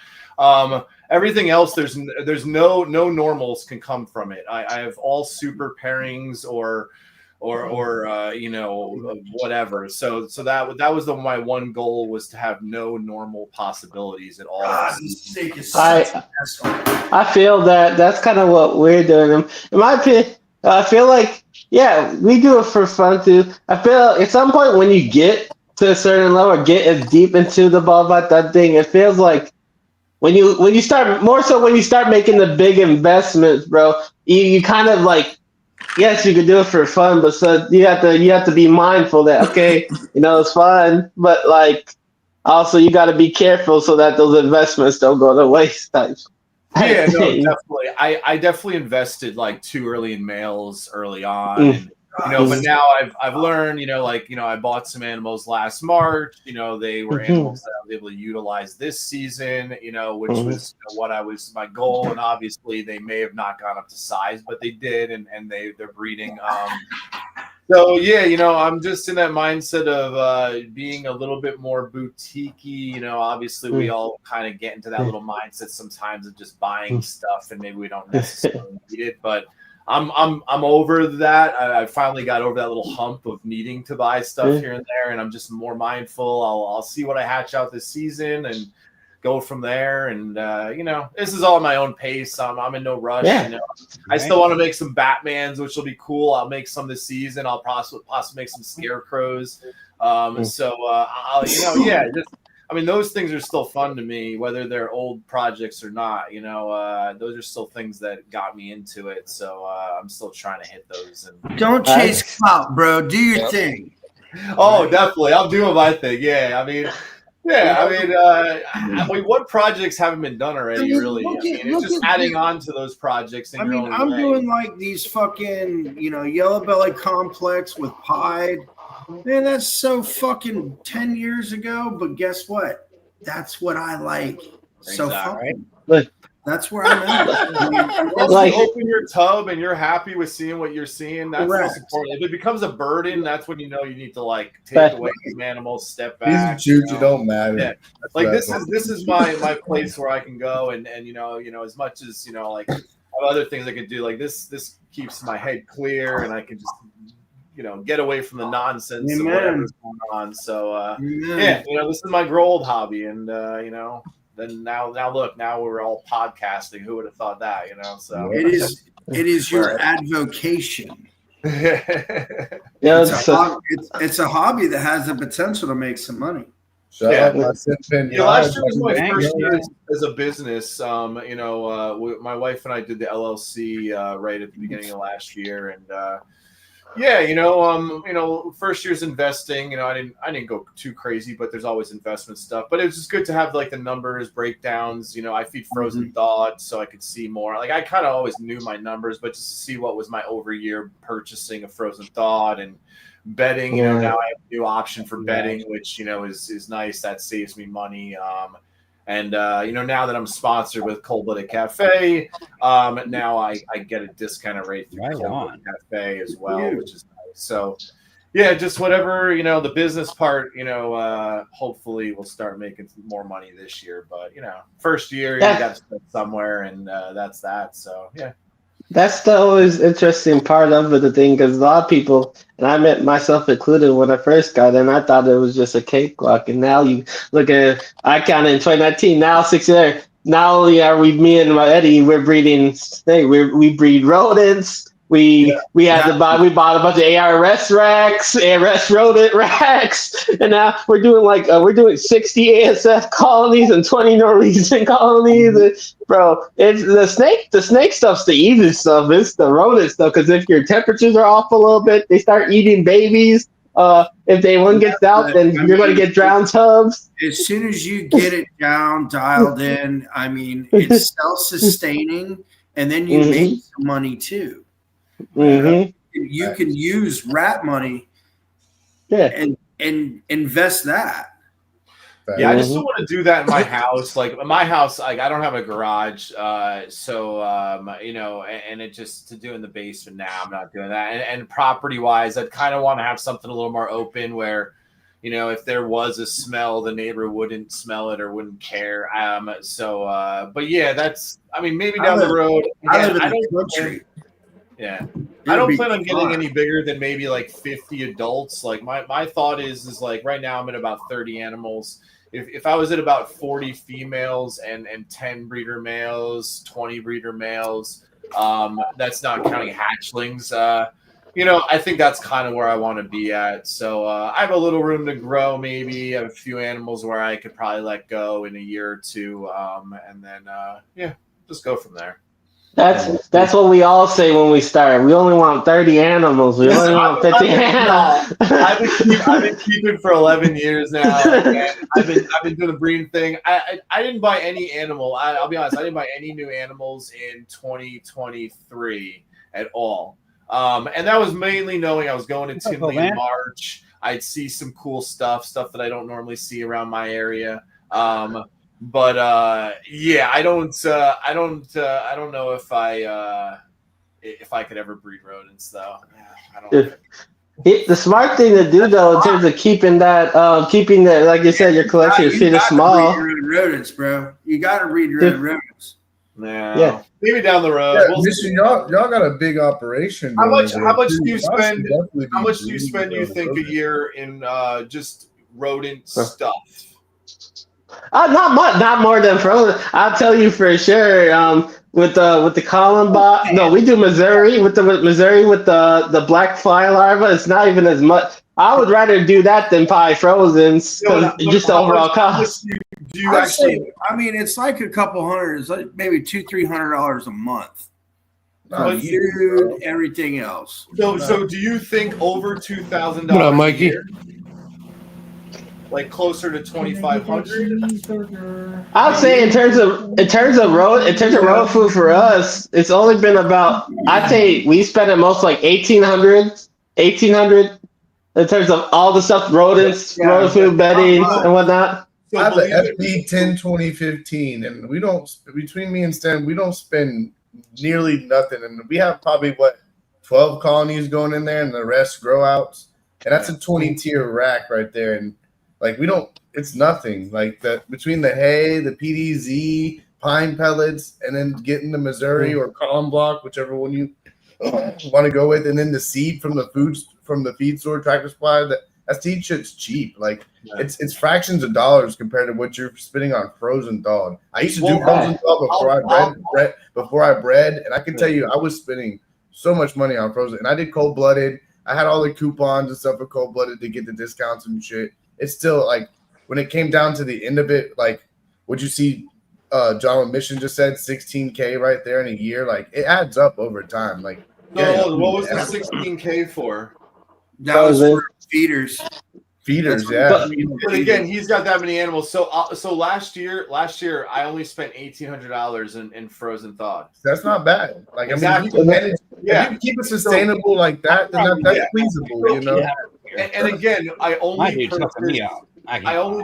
Everything else, there's no normals can come from it. I have all super pairings or whatever. So that was my one goal, was to have no normal possibilities at all. I feel that's kind of what we're doing. In my opinion, I feel like, yeah, we do it for fun too. I feel at some point when you get to a certain level or get as deep into the ball about that thing, it feels like when you start, more so when you start making the big investments, bro, you kind of like, yes, you can do it for fun, but so you have to be mindful that, okay, it's fun, but like also you got to be careful so that those investments don't go to waste types. Yeah, no, definitely. I definitely invested like too early in males early on, and but now I've learned, I bought some animals last March. They were animals that I was able to utilize this season. Which was what my goal, and obviously they may have not gone up to size, but they did, and they're breeding. So yeah, I'm just in that mindset of being a little bit more boutique-y. Obviously we all kind of get into that little mindset sometimes of just buying stuff, and maybe we don't necessarily need it. But I'm over that. I finally got over that little hump of needing to buy stuff here and there, and I'm just more mindful. I'll see what I hatch out this season and go from there. And this is all at my own pace. I'm in no rush. I still want to make some Batmans, which will be cool. I'll make some this season. I'll possibly make some Scarecrows. Those things are still fun to me, whether they're old projects or not. Those are still things that got me into it. So I'm still trying to hit those. And don't chase clout, bro. Do your thing. Oh, definitely. I'm doing my thing. Yeah. What projects haven't been done already? It's just adding on to those projects. I'm doing like these fucking, Yellow Belly Complex with Pied. Man, that's so fucking 10 years ago. But guess what? That's what I like. So fucking. That's where I'm at. Once you open your tub and you're happy with seeing what you're seeing, that's most important. If it becomes a burden, that's when you need to take away from animals, step back. These juju don't matter. Yeah. This is my place where I can go and as much as I have other things I could do. Like this keeps my head clear, and I can just get away from the nonsense of whatever's going on. So this is my grow old hobby, and then now we're all podcasting. Who would have thought that? So it is your advocation. It's a hobby that has the potential to make some money. Last year was my first year as a business. My wife and I did the LLC right at the beginning of last year, and first year's investing. I didn't go too crazy, but there's always investment stuff. But it was just good to have the numbers breakdowns. I feed frozen thawed, so I could see more. I kind of always knew my numbers, but just to see what was my over year purchasing of frozen thawed and betting. Now I have a new option for betting, which is nice. That saves me money. And now that I'm sponsored with Cold Blooded Cafe, now I get a discounted rate through Cold Blooded Cafe as well, which is nice. So, just whatever the business part, hopefully we'll start making more money this year. But first year you got to start somewhere, and that's that. So That's the always interesting part of the thing, because a lot of people, and I meant myself included, when I first got in, I thought it was just a cakewalk. And now you look at, I counted in 2019, now 6 years. Not only are me and my Eddie, we're breeding snake, we breed rodents. We bought a bunch of ARS racks, ARS rodent racks, and now we're doing 60 ASF colonies and 20 Norwegian colonies. And, bro, it's the snake stuff's the easy stuff. It's the rodent stuff, because if your temperatures are off a little bit, they start eating babies. If one gets out, then you're going to get drowned tubs. As soon as you get it dialed in, it's self-sustaining, and then you make some money too. You can use rat money and invest that. Yeah, I just don't want to do that in my house. Like my house, like I don't have a garage, so you know, and it just to do in the basement now. I'm not doing that. And property wise, I'd kind of want to have something a little more open where, you know, if there was a smell, the neighbor wouldn't smell it or wouldn't care. But yeah, that's. I mean, maybe down the road. I live in the country. Yeah. I don't plan on getting any bigger than maybe like 50 adults. Like my thought is like right now I'm at about 30 animals. If I was at about 40 females and 10 breeder males, 20 breeder males, that's not counting hatchlings. You know, I think that's kind of where I want to be at. So I have a little room to grow. Maybe I have a few animals where I could probably let go in a year or two, and then yeah, just go from there. That's what we all say when we start. We only want 30 animals. We only want 50 animals. I've been keeping for 11 years now. And I've been doing the breeding thing. I didn't buy any animal. I'll be honest. I didn't buy any new animals in 2023 at all. And that was mainly knowing I was going to Tinley in March. I'd see some cool stuff that I don't normally see around my area. But yeah, I don't know if I could ever breed rodents though. Yeah, I don't. The smart thing to do though, in terms of keeping that, like you said, your collection is pretty small. Breed your own rodents, bro. You got to breed your own rodents. Yeah, maybe down the road. Yeah, listen, y'all got a big operation. How much do you spend? How much do you spend? You think a year in just rodent stuff? Not much, not more than frozen. I'll tell you for sure. With the Columbine, no, we do Missouri with the black fly larva. It's not even as much. I would rather do that than buy frozens because just the overall cost. Do you actually? I mean, it's like a couple hundred. It's like maybe $200-300 a month. Food, everything else. So do you think over $2,000 What up, Mikey? a year? Like closer to 2,500. I'll say in terms of road food for us, it's only been about, I'd say we spend at most like 1,800 in terms of all the stuff, rodents, road food, bedding, and whatnot. I have the FB 10 2015, and we don't, between me and Stan, we don't spend nearly nothing, and we have probably 12 colonies going in there, and the rest grow outs, and that's a 20-tier rack right there, and like we don't, it's nothing like that between the hay, the PDZ, pine pellets, and then getting the Missouri or column block, whichever one you want to go with, and then the seed from the feed store, Tractor Supply. That seed shit's cheap. Like it's fractions of dollars compared to what you're spending on frozen thawed. I used to do frozen thawed before I bred, and I can tell you I was spending so much money on frozen. And I did cold blooded. I had all the coupons and stuff for cold blooded to get the discounts and shit. It's still like when it came down to the end of it, like what you see John with Mission just said, 16K right there in a year, like it adds up over time. Like what was the 16K for? That was for feeders. Yeah. But again, he's got that many animals. So last year I only spent $1,800 in frozen thawed. That's not bad. Like exactly. I mean, if you can keep it sustainable like that, then that's feasible, you know. And again, I only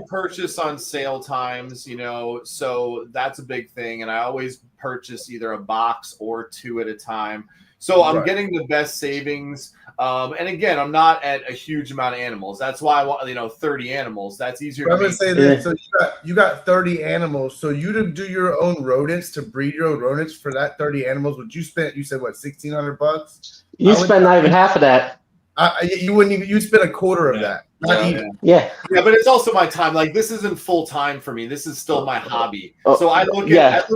purchase on sale times, you know, so that's a big thing. And I always purchase either a box or two at a time. So I'm getting the best savings. And again, I'm not at a huge amount of animals. That's why I want, 30 animals. That's easier. I'm going to say this. So you got 30 animals. So you to do your own rodents, to breed your own rodents for that 30 animals, what you spent, you said what, $1,600? You spend not even half of that. You wouldn't even, you'd spend a quarter of that. Not even. Yeah, but it's also my time. Like this isn't full time for me. This is still my hobby. So I look at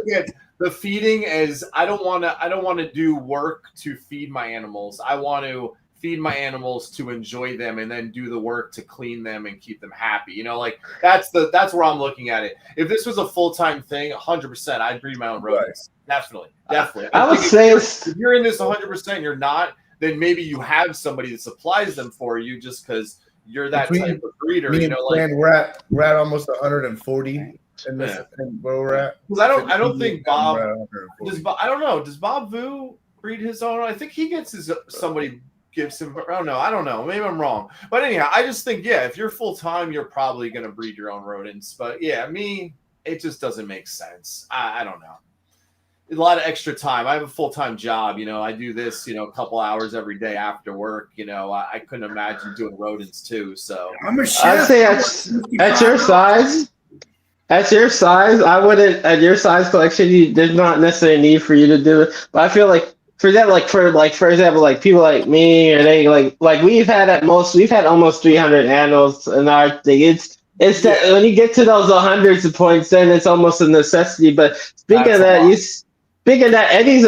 the feeding as I don't want to do work to feed my animals. I want to feed my animals to enjoy them and then do the work to clean them and keep them happy. You know, like that's where I'm looking at it. If this was a full-time thing, 100%, I'd breed my own rodents. Definitely. I would say if you're in this 100%, you're not, then maybe you have somebody that supplies them for you just because you're that type of breeder. Me and Stan, we're at almost 140 in this where we're at. Because I don't think Bob does. I don't know. Does Bob Vu breed his own? I think he gets somebody Gibson. But oh no, I don't know. Maybe I'm wrong. But anyhow, I just think if you're full time, you're probably gonna breed your own rodents. But me, it just doesn't make sense. I don't know. A lot of extra time. I have a full-time job. I do this, a couple hours every day after work. I couldn't imagine doing rodents too. So I'm a chef. I'd say at your size. At your size, I wouldn't. At your size collection, there's not necessarily a need for you to do it. But I feel like for that, for example, like people like me, or they like we've had almost 300 animals in our thing. It's that when you get to those hundreds of points, then it's almost a necessity. But speaking of that, Eddie's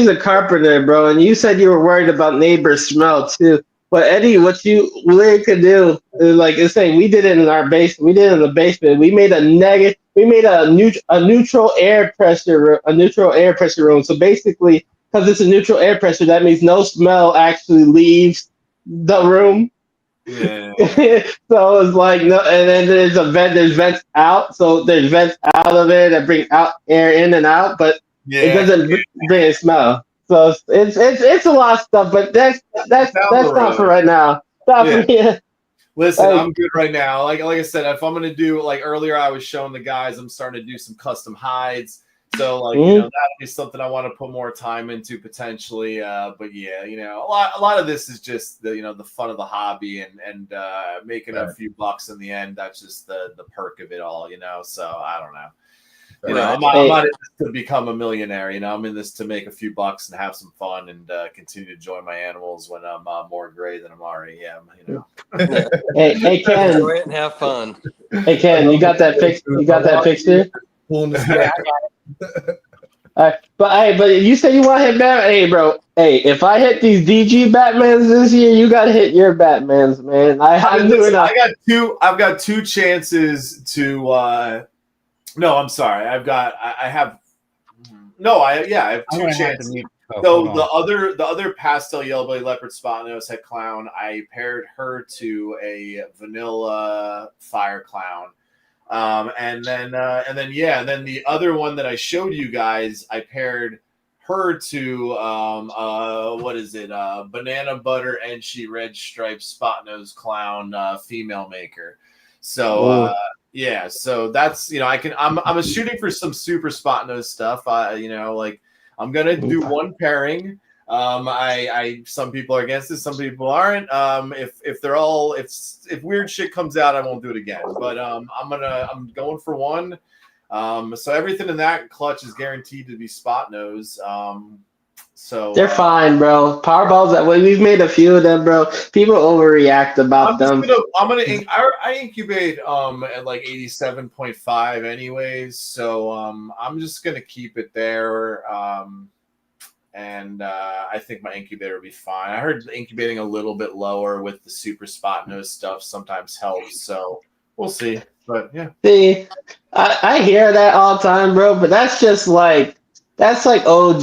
a carpenter, bro, and you said you were worried about neighbor smell too. But Eddie, what you really could do is we did it in our basement. We did it in the basement. We made a neutral air pressure room. So basically, because it's a neutral air pressure, that means no smell actually leaves the room. Yeah. So it's like no, and then there's vents out. So there's vents out of it that bring out air in and out, but it doesn't bring a smell. So it's a lot of stuff, but that's not for right now. Not for me. Listen, I'm good right now. Like I said, if I'm gonna do earlier, I was showing the guys I'm starting to do some custom hides. So that'll be something I want to put more time into potentially. But a lot of this is just the fun of the hobby and making a few bucks in the end. That's just the perk of it all. So I don't know. I'm not in this to become a millionaire. I'm in this to make a few bucks and have some fun and continue to enjoy my animals when I'm more gray than I'm already am. Hey Ken, enjoy it and have fun. Hey Ken, you got that picture? But you said you want to hit Batman. Hey, bro. Hey, if I hit these DG Batmans this year, you got to hit your Batmans, man. I've got two chances to. No, I'm sorry. I have two chances. So the other pastel yellow belly leopard spot nose head clown, I paired her to a vanilla fire clown. And then the other one that I showed you guys, I paired her to banana butter and she red striped spot nose clown female maker. So so that's I'm shooting for some super spot nose stuff. I'm gonna do one pairing. Some people are against it, some people aren't. If weird shit comes out, I won't do it again. But I'm going for one. So everything in that clutch is guaranteed to be spot nose. So they're fine, bro. Powerballs that way. We've made a few of them, bro. People overreact about them. I incubate at like 87.5 anyways. So I'm just gonna keep it there. And I think my incubator will be fine. I heard incubating a little bit lower with the super spot nose stuff sometimes helps. So we'll see. But yeah. See, I hear that all the time, bro. But that's like OG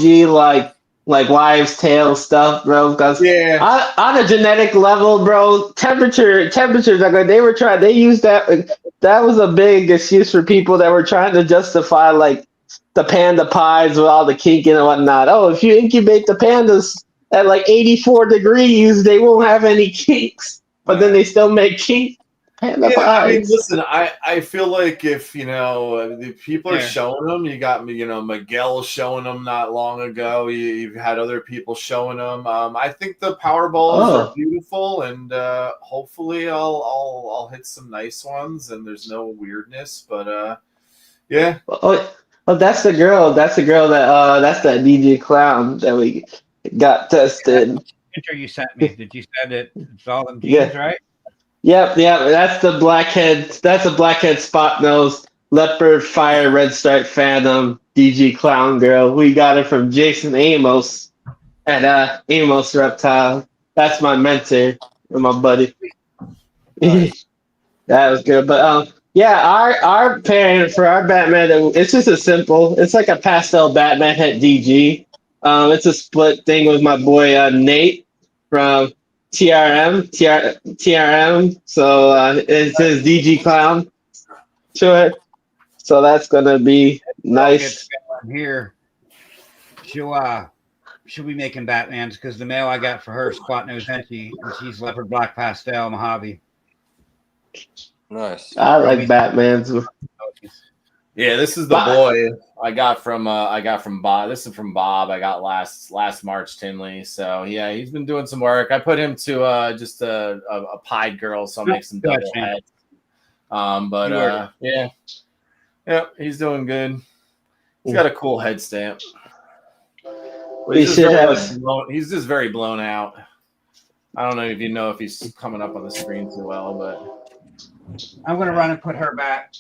like wives' tale stuff, bro. Because on a genetic level, bro, temperatures are good. They used that. That was a big excuse for people that were trying to justify like the panda pies with all the kinking and whatnot. Oh, if you incubate the pandas at like 84 degrees, they won't have any kinks. But then they still make kink panda pies. I mean, listen, I feel like if the people are showing them, you got Miguel showing them not long ago. You've had other people showing them. I think the Powerballs are beautiful, and hopefully I'll hit some nice ones, and there's no weirdness. But yeah. Oh, that's the girl. That's that DJ clown that we got tested. That picture you sent me. Did you send it? It's all them genes, right? Yep. That's the blackhead. That's a blackhead spot nose leopard fire red stripe phantom DG clown girl. We got it from Jason Amos at Amos Reptile. That's my mentor and my buddy. Nice. That was good, but our pairing for our Batman, it's just it's like a pastel Batman head DG. It's a split thing with my boy Nate from TRM. So it's his DG clown. Sure. So that's gonna be nice. Here. So she'll be making Batmans because the male I got for her is Squat Nose Henty, and she's leopard black pastel Mojave. Nice. I like Batman's. Yeah, this is the boy I got from Bob. This is from Bob. I got last March Tinley. So yeah, he's been doing some work. I put him to just a pied girl, so I'll make some double heads. Yeah, he's doing good. He's got a cool head stamp. He's just very blown out. I don't know if he's coming up on the screen too well, but I'm gonna run and put her back.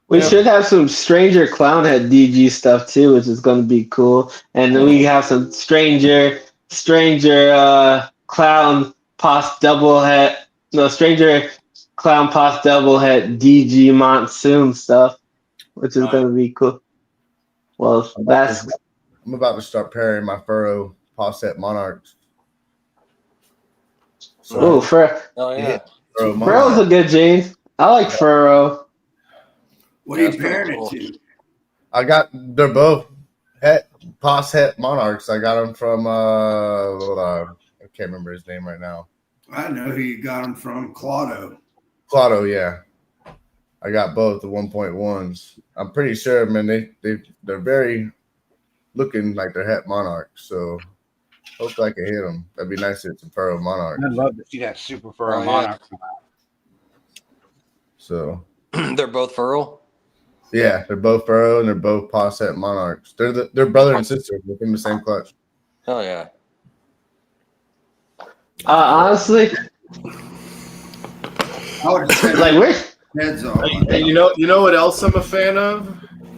We should have some Stranger Clownhead DG stuff too, which is going to be cool. And then we have some Stranger Clown Pos Doublehead. No, Stranger Clown Pos Doublehead DG Monsoon stuff, which is going to be cool. Well, I'm about to start pairing my Furrow Posset Monarchs. So, Oh yeah. Furrow's a good gene. I like Furrow. What are you pairing it to? They're both Posset Monarchs. I got them from I can't remember his name right now. I know who you got them from. Claudio, yeah. I got both the 1.1s. I'm pretty sure, man. They're very looking like they're Het Monarchs. So hopefully I can hit them. That'd be nice to hit some Furrow Monarchs. I'd love to see that super Furrow Monarch. So they're both Furrow. Yeah, they're both Furrow and they're both Posset Monarchs. They're brother and sister within the same clutch. Oh yeah. Honestly, I would have like we're heads off. Hey, you know what else I'm a fan of?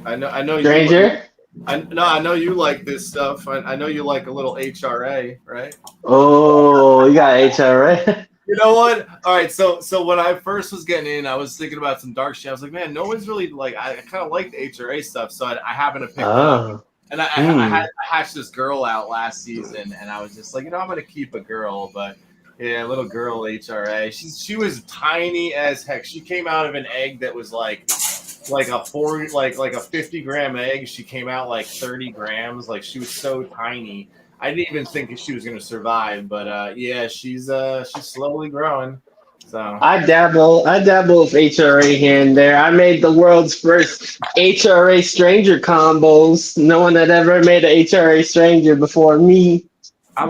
I know Stranger. I know you like this stuff. I know you like a little HRA, right? Oh, you got HRA. You know what? All right, so when I first was getting in, I was thinking about some dark shit. I was like, man, no one's really like. I kind of like the HRA stuff, so I happened to pick it up. And I hatched this girl out last season, and I was just like, I'm gonna keep a girl, but yeah, little girl HRA. She was tiny as heck. She came out of an egg that was like a 50-gram egg. She came out like 30 grams. Like she was so tiny. I didn't even think she was going to survive, but yeah, she's slowly growing. So I dabble with HRA here and there. I made the world's first HRA stranger combos. No one had ever made an HRA stranger before me. I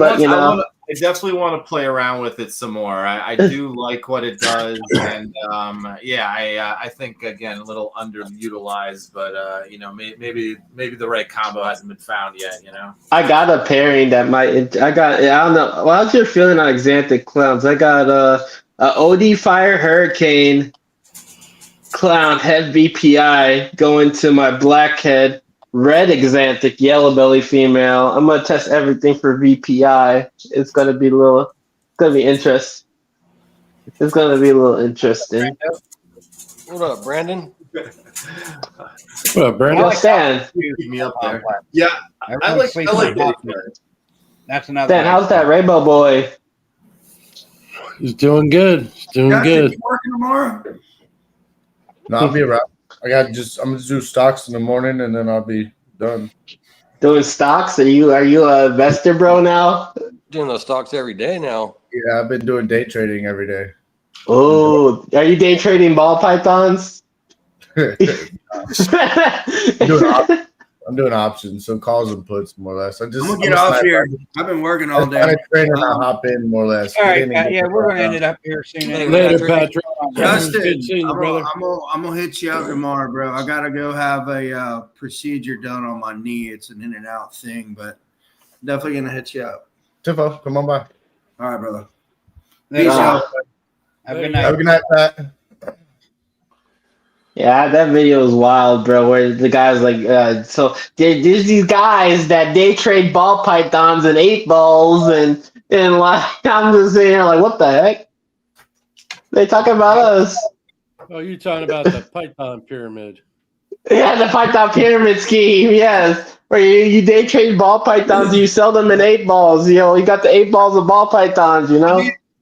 definitely want to play around with it some more. I do like what it does, and I think again a little underutilized, but maybe the right combo hasn't been found yet. I got a pairing that might. I don't know. Well, how's your feeling on Xanthic Clowns? I got a OD Fire Hurricane Clown Head VPI going to my Blackhead Red Xanthic Yellow Belly female. I'm gonna test everything for VPI. It's gonna be interesting. It's gonna be a little interesting. What up, Brandon? What up, Brandon? What's Stan? Keep me up there. Yeah, I like it. That's another. Stan, how's that Rainbow Boy? He's doing good. He's doing good. You working tomorrow? No, I'll be around. I'm gonna do stocks in the morning and then I'll be done. Doing stocks? Are you a investor, bro? Now Doing those stocks every day now. Yeah, I've been doing day trading every day. Oh, are you day trading ball pythons? I'm doing options, so calls and puts more or less. I'm gonna get off here. I've been working all day. I'm hop in more or less. All right, we're gonna end it up here soon. Later, Patrick. Justin, Good seeing you, brother. I'm gonna hit you up tomorrow, bro. I gotta go have a procedure done on my knee. It's an in and out thing, but definitely gonna hit you up. Tiffo, come on by. All right, brother. Peace out. Have a good night. Have a good night, Pat. Yeah, that video was wild, bro. Where the guy's like, so there's these guys that day trade ball pythons and 8 balls, and like I'm just sitting here like, what the heck? They talking about us? Oh, you're talking about the Python pyramid. Yeah, the python pyramid scheme. Yes, where you day trade ball pythons, you sell them in 8 balls. You got the 8 balls of ball pythons.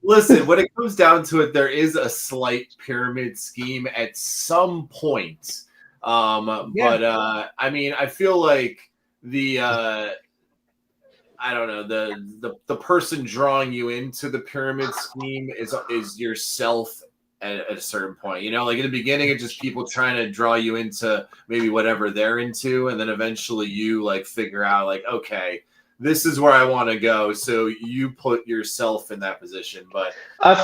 Listen, when it comes down to it, there is a slight pyramid scheme at some point. But I mean, I feel like the I don't know, the person drawing you into the pyramid scheme is yourself at a certain point. You know, like in the beginning, it's just people trying to draw you into maybe whatever they're into, and then eventually you like figure out like, okay, this is where I want to go. So you put yourself in that position. But I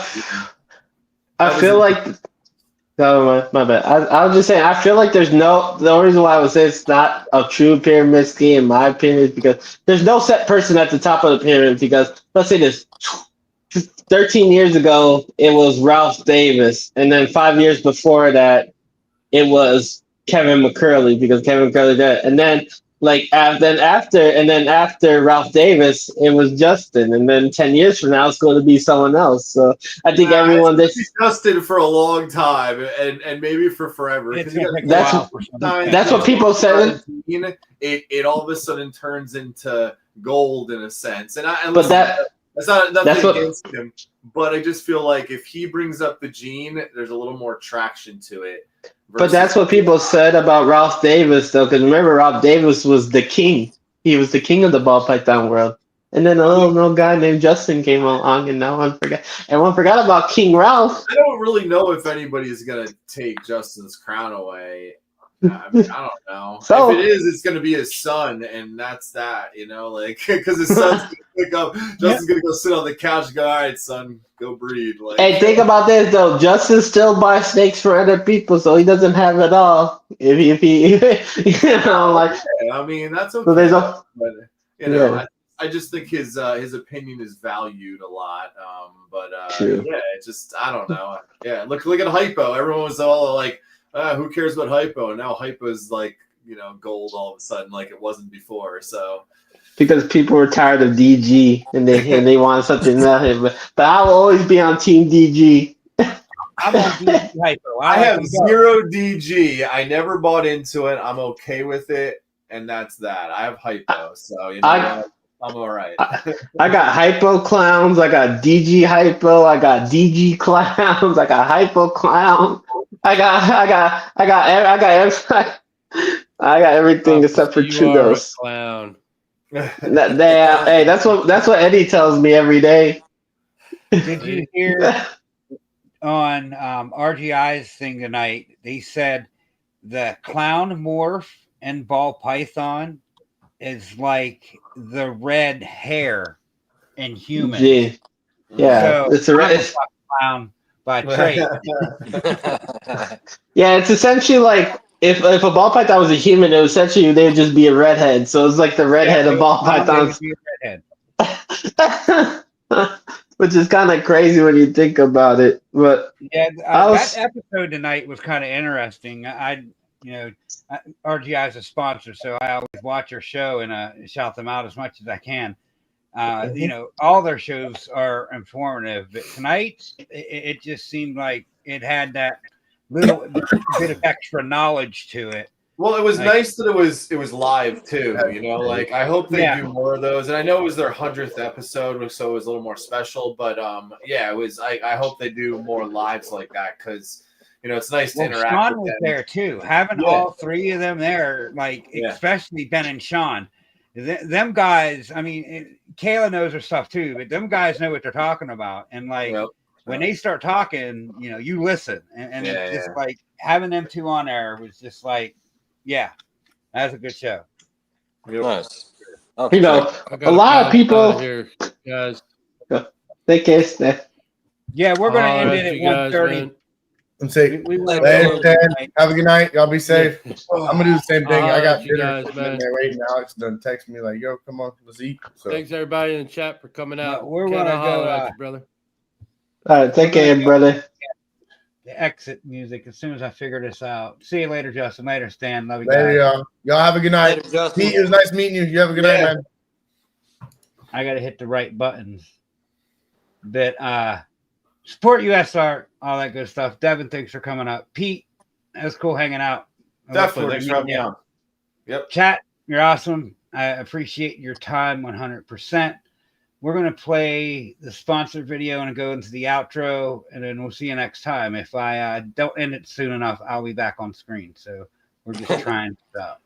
feel like. No, my bad. I was just saying, I feel like the only reason why I would say it's not a true pyramid scheme, in my opinion, is because there's no set person at the top of the pyramid. Because let's say this, 13 years ago, it was Ralph Davis. And then 5 years before that, it was Kevin McCurley because Kevin McCurley did. And then after Ralph Davis, it was Justin. And then 10 years from now, it's going to be someone else. So I think everyone it's Justin for a long time and maybe for forever. That's what people said. It all of a sudden turns into gold in a sense. That's nothing against him, but I just feel like if he brings up the gene, there's a little more traction to it. But that's what people said about Ralph Davis, though, because remember, Ralph Davis was the king. He was the king of the ball python world. And then a little guy named Justin came along, and now everyone forgot about King Ralph. I don't really know if anybody's going to take Justin's crown away. I mean, I don't know. So, if it is, it's going to be his son, and that's that, you know, like, because his son's going to pick up. Justin's going to go sit on the couch and go, all right, son, go breed. Like, hey, think about this, though. Justin still buys snakes for other people, so he doesn't have it all. If he, you know, like. I mean, that's okay. So but, you know, I just think his opinion is valued a lot. Yeah, it's just, I don't know. Yeah, look at Hypo. Everyone was all like, who cares about Hypo? And now Hypo is like, you know, gold all of a sudden, like it wasn't before. So because people were tired of DG and they wanted something else. But I will always be on Team DG. I'm on DG Hypo. I have zero DG. I never bought into it. I'm okay with it, and that's that. I have Hypo, so you know I'm all right. I got Hypo clowns. I got DG Hypo. I got DG clowns. I got Hypo clown. I got everything except for Trudeau's. Clown. Hey, that's what Eddie tells me every day. Did you hear on RGI's thing tonight? They said the clown morph and ball python is like the red hair in humans. Yeah, so it's a clown by trade. Yeah, it's essentially like if a ball python was a human, it would essentially they would just be a redhead. So it's like the redhead of ball pythons. Which is kind of crazy when you think about it. But yeah, that episode tonight was kind of interesting. RGI is a sponsor, so I always watch their show and shout them out as much as I can. All their shows are informative, but tonight it just seemed like it had that little bit of extra knowledge to it. Well, it was nice that it was live too. You know, like I hope they do more of those. And I know it was their 100th episode, so it was a little more special. But it was. I hope they do more lives like that because it's nice to interact. Sean with was them. there too. Having all three of them there, especially Ben and Sean. Them guys, I mean, Kayla knows her stuff too, but them guys know what they're talking about. And when they start talking, you listen. And it's just like having them two on there was just like, that's a good show. Nice. A lot of people here, guys. They can't stay. Yeah, we're going to end it at 1:30. I'm saying, have a good night. Y'all be safe. I'm gonna do the same thing. I got dinner waiting. Alex done text me like, "Yo, come on, let's eat." So thanks everybody in the chat for coming out. We're gonna go, at you, brother. All right, take care, brother. The exit music as soon as I figure this out. See you later, Justin. Later, Stan. Love you later, guys. Y'all have a good night. Later, it was nice meeting you. You have a good night, man. I gotta hit the right buttons. But support US art, all that good stuff. Devin, thanks for coming up. Pete, that was cool hanging out. Definitely. Thanks for having me on. Yep. Chat, you're awesome. I appreciate your time 100%. We're going to play the sponsored video and go into the outro, and then we'll see you next time. If I don't end it soon enough, I'll be back on screen. So we're just trying stuff.